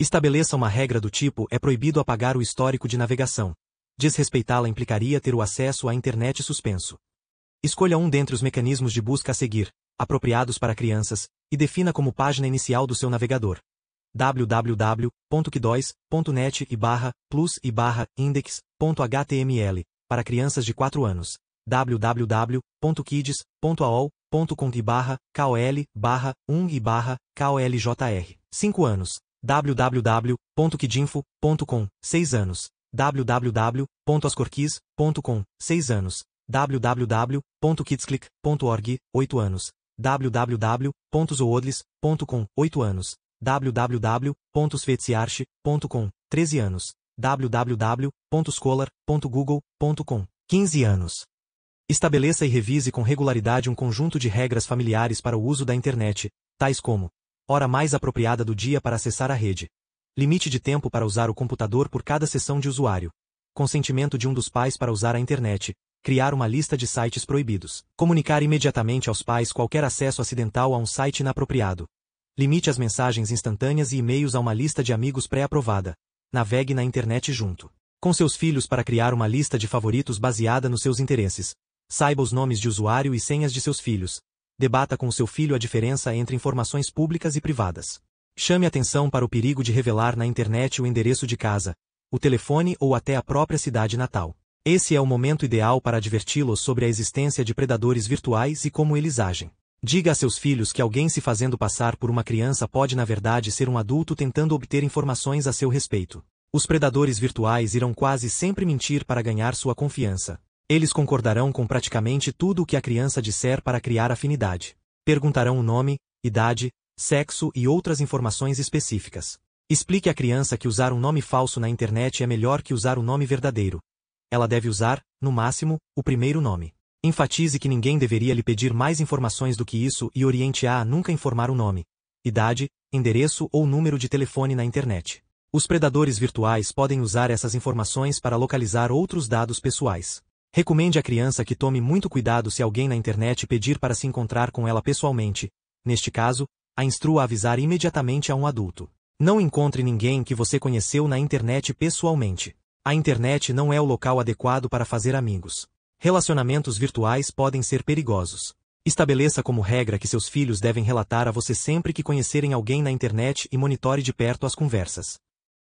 [SPEAKER 1] Estabeleça uma regra do tipo: é proibido apagar o histórico de navegação. Desrespeitá-la implicaria ter o acesso à internet suspenso. Escolha um dentre os mecanismos de busca a seguir, apropriados para crianças, e defina como página inicial do seu navegador. www.kidós.net/plus/index.html, para crianças de 4 anos. www.kids.aol.com/kol/1/koljr, 5 anos. www.kidinfo.com, 6 anos. www.ascorquiz.com, 6 anos. www.kidsclick.org, 8 anos. www.zoodles.com, 8 anos. www.svetziarch.com, 13 anos. www.scholar.google.com, 15 anos. Estabeleça e revise com regularidade um conjunto de regras familiares para o uso da internet, tais como: hora mais apropriada do dia para acessar a rede. Limite de tempo para usar o computador por cada sessão de usuário. Consentimento de um dos pais para usar a internet. Criar uma lista de sites proibidos. Comunicar imediatamente aos pais qualquer acesso acidental a um site inapropriado. Limite as mensagens instantâneas e e-mails a uma lista de amigos pré-aprovada. Navegue na internet junto com seus filhos para criar uma lista de favoritos baseada nos seus interesses. Saiba os nomes de usuário e senhas de seus filhos. Debata com o seu filho a diferença entre informações públicas e privadas. Chame atenção para o perigo de revelar na internet o endereço de casa, o telefone ou até a própria cidade natal. Esse é o momento ideal para adverti-los sobre a existência de predadores virtuais e como eles agem. Diga a seus filhos que alguém se fazendo passar por uma criança pode na verdade ser um adulto tentando obter informações a seu respeito. Os predadores virtuais irão quase sempre mentir para ganhar sua confiança. Eles concordarão com praticamente tudo o que a criança disser para criar afinidade. Perguntarão o nome, idade, sexo e outras informações específicas. Explique à criança que usar um nome falso na internet é melhor que usar o nome verdadeiro. Ela deve usar, no máximo, o primeiro nome. Enfatize que ninguém deveria lhe pedir mais informações do que isso e oriente-a a nunca informar o nome, idade, endereço ou número de telefone na internet. Os predadores virtuais podem usar essas informações para localizar outros dados pessoais. Recomende à criança que tome muito cuidado se alguém na internet pedir para se encontrar com ela pessoalmente. Neste caso, a instrua a avisar imediatamente a um adulto. Não encontre ninguém que você conheceu na internet pessoalmente. A internet não é o local adequado para fazer amigos. Relacionamentos virtuais podem ser perigosos. Estabeleça como regra que seus filhos devem relatar a você sempre que conhecerem alguém na internet e monitore de perto as conversas.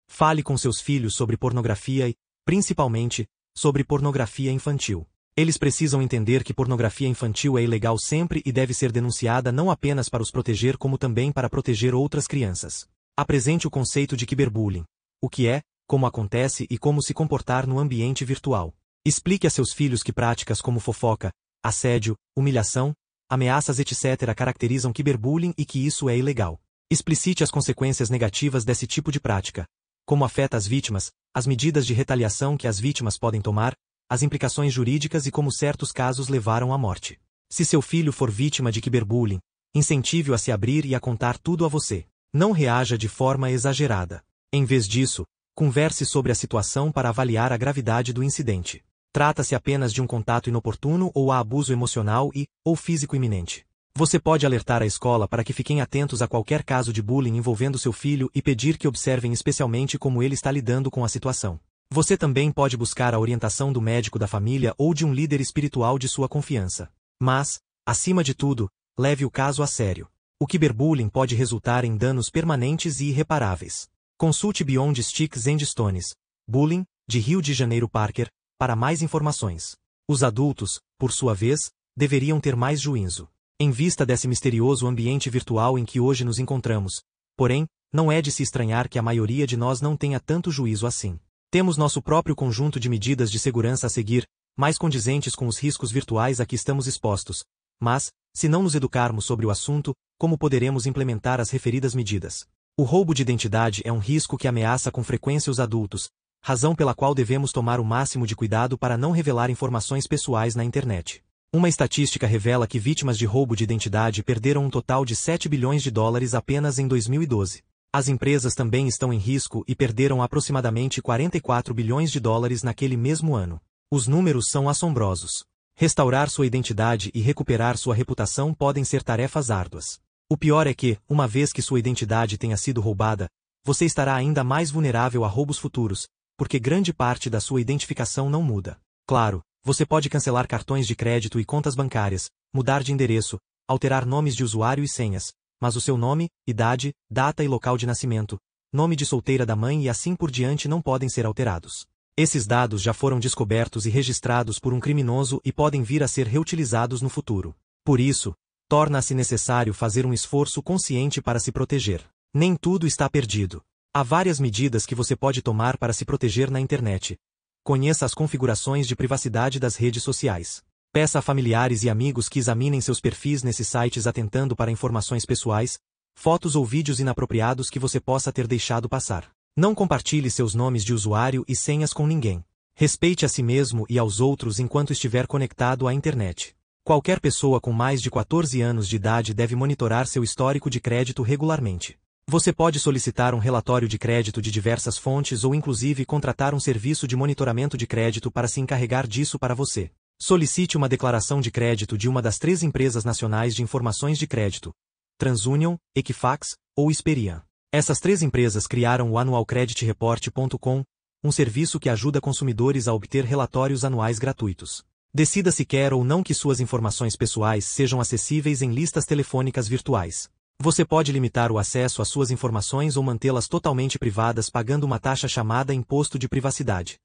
[SPEAKER 1] Fale com seus filhos sobre pornografia e, principalmente, sobre pornografia infantil. Eles precisam entender que pornografia infantil é ilegal sempre e deve ser denunciada não apenas para os proteger como também para proteger outras crianças. Apresente o conceito de cyberbullying. O que é, como acontece e como se comportar no ambiente virtual. Explique a seus filhos que práticas como fofoca, assédio, humilhação, ameaças etc. caracterizam cyberbullying e que isso é ilegal. Explicite as consequências negativas desse tipo de prática. Como afeta as vítimas, as medidas de retaliação que as vítimas podem tomar, as implicações jurídicas e como certos casos levaram à morte. Se seu filho for vítima de cyberbullying, incentive-o a se abrir e a contar tudo a você. Não reaja de forma exagerada. Em vez disso, converse sobre a situação para avaliar a gravidade do incidente. Trata-se apenas de um contato inoportuno ou há abuso emocional ou físico iminente. Você pode alertar a escola para que fiquem atentos a qualquer caso de bullying envolvendo seu filho e pedir que observem especialmente como ele está lidando com a situação. Você também pode buscar a orientação do médico da família ou de um líder espiritual de sua confiança. Mas, acima de tudo, leve o caso a sério. O cyberbullying pode resultar em danos permanentes e irreparáveis. Consulte Beyond Sticks and Stones, Bullying, de Rio de Janeiro Parker, para mais informações. Os adultos, por sua vez, deveriam ter mais juízo. Em vista desse misterioso ambiente virtual em que hoje nos encontramos, porém, não é de se estranhar que a maioria de nós não tenha tanto juízo assim. Temos nosso próprio conjunto de medidas de segurança a seguir, mais condizentes com os riscos virtuais a que estamos expostos. Mas, se não nos educarmos sobre o assunto, como poderemos implementar as referidas medidas? O roubo de identidade é um risco que ameaça com frequência os adultos, razão pela qual devemos tomar o máximo de cuidado para não revelar informações pessoais na internet. Uma estatística revela que vítimas de roubo de identidade perderam um total de 7 bilhões de dólares apenas em 2012. As empresas também estão em risco e perderam aproximadamente 44 bilhões de dólares naquele mesmo ano. Os números são assombrosos. Restaurar sua identidade e recuperar sua reputação podem ser tarefas árduas. O pior é que, uma vez que sua identidade tenha sido roubada, você estará ainda mais vulnerável a roubos futuros, porque grande parte da sua identificação não muda. Claro, você pode cancelar cartões de crédito e contas bancárias, mudar de endereço, alterar nomes de usuário e senhas, mas o seu nome, idade, data e local de nascimento, nome de solteira da mãe e assim por diante não podem ser alterados. Esses dados já foram descobertos e registrados por um criminoso e podem vir a ser reutilizados no futuro. Por isso, torna-se necessário fazer um esforço consciente para se proteger. Nem tudo está perdido. Há várias medidas que você pode tomar para se proteger na internet. Conheça as configurações de privacidade das redes sociais. Peça a familiares e amigos que examinem seus perfis nesses sites atentando para informações pessoais, fotos ou vídeos inapropriados que você possa ter deixado passar. Não compartilhe seus nomes de usuário e senhas com ninguém. Respeite a si mesmo e aos outros enquanto estiver conectado à internet. Qualquer pessoa com mais de 14 anos de idade deve monitorar seu histórico de crédito regularmente. Você pode solicitar um relatório de crédito de diversas fontes ou inclusive contratar um serviço de monitoramento de crédito para se encarregar disso para você. Solicite uma declaração de crédito de uma das 3 empresas nacionais de informações de crédito, TransUnion, Equifax ou Experian. Essas 3 empresas criaram o AnnualCreditReport.com, um serviço que ajuda consumidores a obter relatórios anuais gratuitos. Decida se quer ou não que suas informações pessoais sejam acessíveis em listas telefônicas virtuais. Você pode limitar o acesso às suas informações ou mantê-las totalmente privadas pagando uma taxa chamada imposto de privacidade.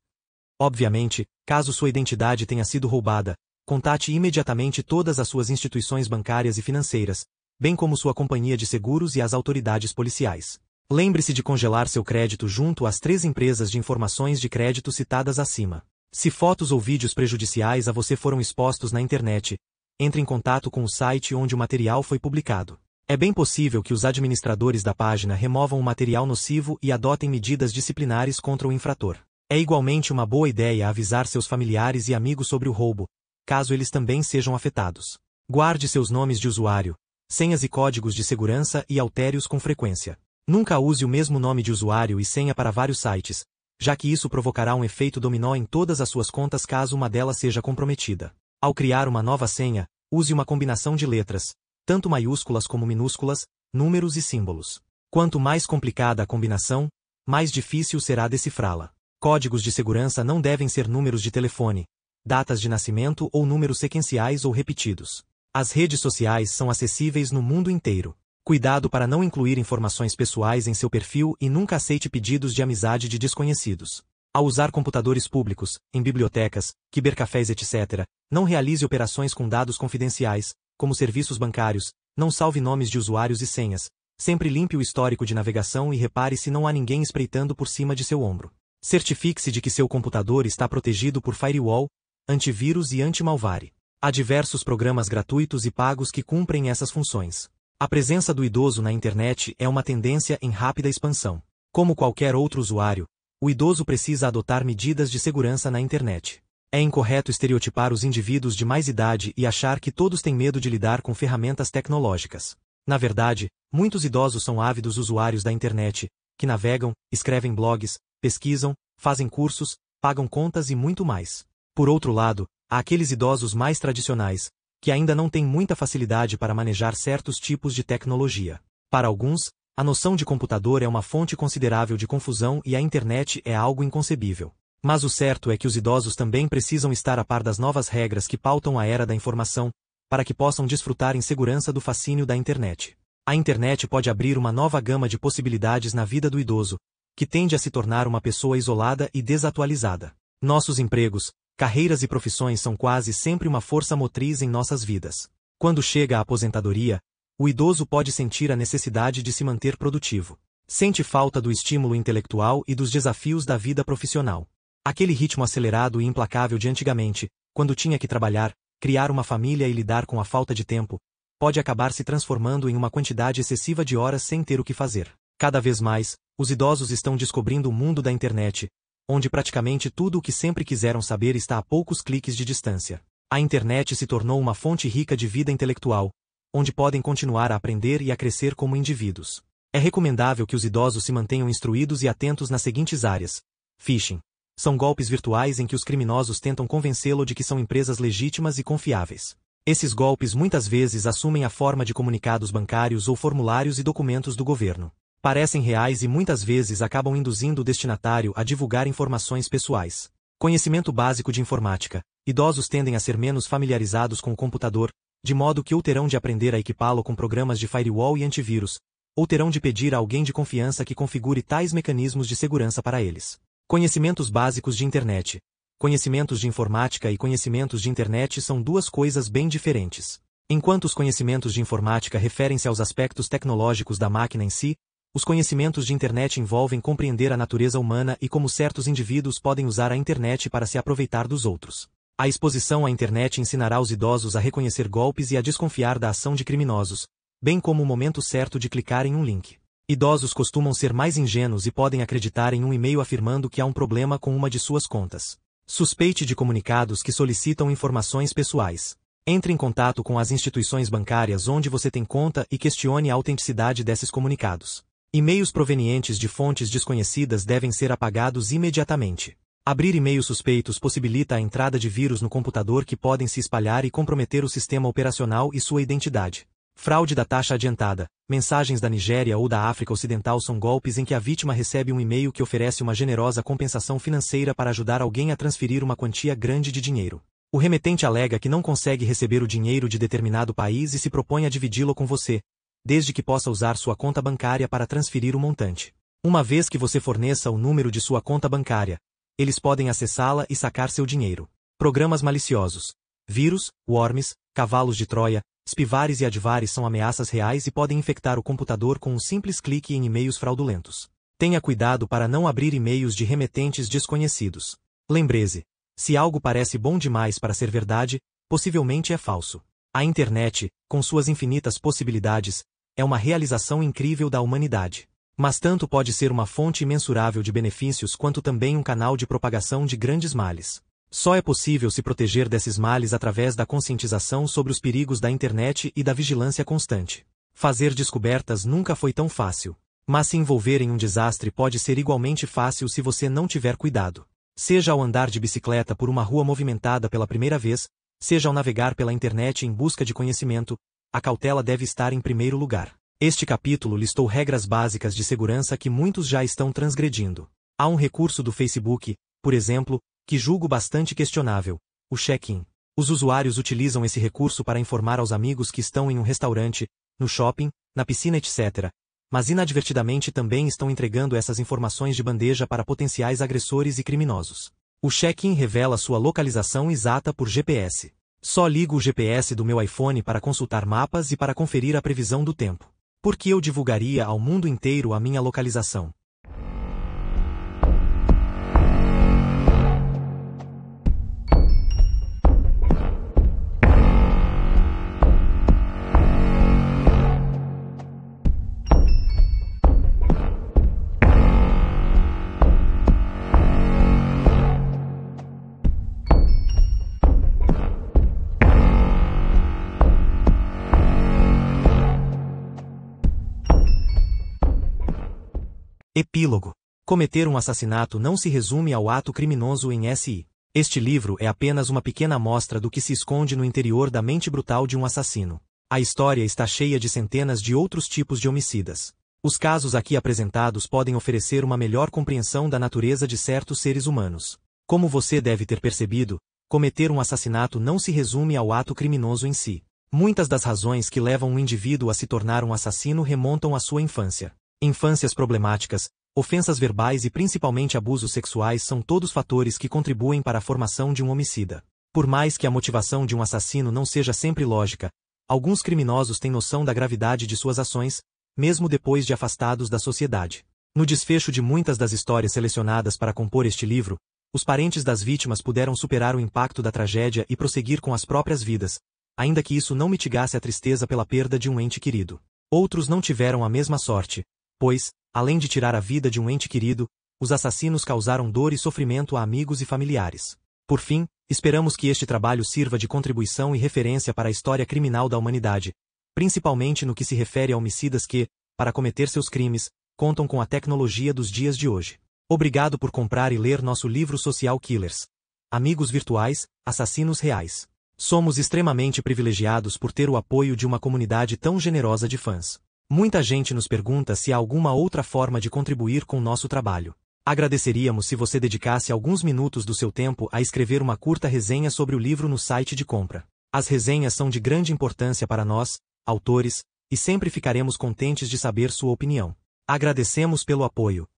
[SPEAKER 1] Obviamente, caso sua identidade tenha sido roubada, contate imediatamente todas as suas instituições bancárias e financeiras, bem como sua companhia de seguros e as autoridades policiais. Lembre-se de congelar seu crédito junto às 3 empresas de informações de crédito citadas acima. Se fotos ou vídeos prejudiciais a você foram expostos na internet, entre em contato com o site onde o material foi publicado. É bem possível que os administradores da página removam o material nocivo e adotem medidas disciplinares contra o infrator. É igualmente uma boa ideia avisar seus familiares e amigos sobre o roubo, caso eles também sejam afetados. Guarde seus nomes de usuário, senhas e códigos de segurança e altere-os com frequência. Nunca use o mesmo nome de usuário e senha para vários sites, já que isso provocará um efeito dominó em todas as suas contas caso uma delas seja comprometida. Ao criar uma nova senha, use uma combinação de letras, tanto maiúsculas como minúsculas, números e símbolos. Quanto mais complicada a combinação, mais difícil será decifrá-la. Códigos de segurança não devem ser números de telefone, datas de nascimento ou números sequenciais ou repetidos. As redes sociais são acessíveis no mundo inteiro. Cuidado para não incluir informações pessoais em seu perfil e nunca aceite pedidos de amizade de desconhecidos. Ao usar computadores públicos, em bibliotecas, cibercafés etc., não realize operações com dados confidenciais, como serviços bancários, não salve nomes de usuários e senhas, sempre limpe o histórico de navegação e repare se não há ninguém espreitando por cima de seu ombro. Certifique-se de que seu computador está protegido por firewall, antivírus e anti-malware. Há diversos programas gratuitos e pagos que cumprem essas funções. A presença do idoso na internet é uma tendência em rápida expansão. Como qualquer outro usuário, o idoso precisa adotar medidas de segurança na internet. É incorreto estereotipar os indivíduos de mais idade e achar que todos têm medo de lidar com ferramentas tecnológicas. Na verdade, muitos idosos são ávidos usuários da internet, que navegam, escrevem blogs, pesquisam, fazem cursos, pagam contas e muito mais. Por outro lado, há aqueles idosos mais tradicionais, que ainda não têm muita facilidade para manejar certos tipos de tecnologia. Para alguns, a noção de computador é uma fonte considerável de confusão e a internet é algo inconcebível. Mas o certo é que os idosos também precisam estar a par das novas regras que pautam a era da informação, para que possam desfrutar em segurança do fascínio da internet. A internet pode abrir uma nova gama de possibilidades na vida do idoso, que tende a se tornar uma pessoa isolada e desatualizada. Nossos empregos, carreiras e profissões são quase sempre uma força motriz em nossas vidas. Quando chega a aposentadoria, o idoso pode sentir a necessidade de se manter produtivo. Sente falta do estímulo intelectual e dos desafios da vida profissional. Aquele ritmo acelerado e implacável de antigamente, quando tinha que trabalhar, criar uma família e lidar com a falta de tempo, pode acabar se transformando em uma quantidade excessiva de horas sem ter o que fazer. Cada vez mais, os idosos estão descobrindo o mundo da internet, onde praticamente tudo o que sempre quiseram saber está a poucos cliques de distância. A internet se tornou uma fonte rica de vida intelectual, onde podem continuar a aprender e a crescer como indivíduos. É recomendável que os idosos se mantenham instruídos e atentos nas seguintes áreas. Phishing. São golpes virtuais em que os criminosos tentam convencê-lo de que são empresas legítimas e confiáveis. Esses golpes muitas vezes assumem a forma de comunicados bancários ou formulários e documentos do governo. Parecem reais e muitas vezes acabam induzindo o destinatário a divulgar informações pessoais. Conhecimento básico de informática. Idosos tendem a ser menos familiarizados com o computador, de modo que ou terão de aprender a equipá-lo com programas de firewall e antivírus, ou terão de pedir a alguém de confiança que configure tais mecanismos de segurança para eles. Conhecimentos básicos de internet. Conhecimentos de informática e conhecimentos de internet são duas coisas bem diferentes. Enquanto os conhecimentos de informática referem-se aos aspectos tecnológicos da máquina em si, os conhecimentos de internet envolvem compreender a natureza humana e como certos indivíduos podem usar a internet para se aproveitar dos outros. A exposição à internet ensinará os idosos a reconhecer golpes e a desconfiar da ação de criminosos, bem como o momento certo de clicar em um link. Idosos costumam ser mais ingênuos e podem acreditar em um e-mail afirmando que há um problema com uma de suas contas. Suspeite de comunicados que solicitam informações pessoais. Entre em contato com as instituições bancárias onde você tem conta e questione a autenticidade desses comunicados. E-mails provenientes de fontes desconhecidas devem ser apagados imediatamente. Abrir e-mails suspeitos possibilita a entrada de vírus no computador que podem se espalhar e comprometer o sistema operacional e sua identidade. Fraude da taxa adiantada. Mensagens da Nigéria ou da África Ocidental são golpes em que a vítima recebe um e-mail que oferece uma generosa compensação financeira para ajudar alguém a transferir uma quantia grande de dinheiro. O remetente alega que não consegue receber o dinheiro de determinado país e se propõe a dividi-lo com você, desde que possa usar sua conta bancária para transferir o montante. Uma vez que você forneça o número de sua conta bancária, eles podem acessá-la e sacar seu dinheiro. Programas maliciosos. Vírus, worms, cavalos de Troia, spywares e advares são ameaças reais e podem infectar o computador com um simples clique em e-mails fraudulentos. Tenha cuidado para não abrir e-mails de remetentes desconhecidos. Lembre-se, se algo parece bom demais para ser verdade, possivelmente é falso. A internet, com suas infinitas possibilidades, é uma realização incrível da humanidade. Mas tanto pode ser uma fonte imensurável de benefícios quanto também um canal de propagação de grandes males. Só é possível se proteger desses males através da conscientização sobre os perigos da internet e da vigilância constante. Fazer descobertas nunca foi tão fácil. Mas se envolver em um desastre pode ser igualmente fácil se você não tiver cuidado. Seja ao andar de bicicleta por uma rua movimentada pela primeira vez, seja ao navegar pela internet em busca de conhecimento, a cautela deve estar em primeiro lugar. Este capítulo listou regras básicas de segurança que muitos já estão transgredindo. Há um recurso do Facebook, por exemplo, que julgo bastante questionável: o check-in. Os usuários utilizam esse recurso para informar aos amigos que estão em um restaurante, no shopping, na piscina, etc., mas inadvertidamente também estão entregando essas informações de bandeja para potenciais agressores e criminosos. O check-in revela sua localização exata por GPS. Só ligo o GPS do meu iPhone para consultar mapas e para conferir a previsão do tempo. Por que eu divulgaria ao mundo inteiro a minha localização? Epílogo. Cometer um assassinato não se resume ao ato criminoso em si. Este livro é apenas uma pequena amostra do que se esconde no interior da mente brutal de um assassino. A história está cheia de centenas de outros tipos de homicidas. Os casos aqui apresentados podem oferecer uma melhor compreensão da natureza de certos seres humanos. Como você deve ter percebido, cometer um assassinato não se resume ao ato criminoso em si. Muitas das razões que levam um indivíduo a se tornar um assassino remontam à sua infância. Infâncias problemáticas, ofensas verbais e principalmente abusos sexuais são todos fatores que contribuem para a formação de um homicida. Por mais que a motivação de um assassino não seja sempre lógica, alguns criminosos têm noção da gravidade de suas ações, mesmo depois de afastados da sociedade. No desfecho de muitas das histórias selecionadas para compor este livro, os parentes das vítimas puderam superar o impacto da tragédia e prosseguir com as próprias vidas, ainda que isso não mitigasse a tristeza pela perda de um ente querido. Outros não tiveram a mesma sorte, pois, além de tirar a vida de um ente querido, os assassinos causaram dor e sofrimento a amigos e familiares. Por fim, esperamos que este trabalho sirva de contribuição e referência para a história criminal da humanidade, principalmente no que se refere a homicidas que, para cometer seus crimes, contam com a tecnologia dos dias de hoje. Obrigado por comprar e ler nosso livro Social Killers. Amigos virtuais, assassinos reais. Somos extremamente privilegiados por ter o apoio de uma comunidade tão generosa de fãs. Muita gente nos pergunta se há alguma outra forma de contribuir com nosso trabalho. Agradeceríamos se você dedicasse alguns minutos do seu tempo a escrever uma curta resenha sobre o livro no site de compra. As resenhas são de grande importância para nós, autores, e sempre ficaremos contentes de saber sua opinião. Agradecemos pelo apoio.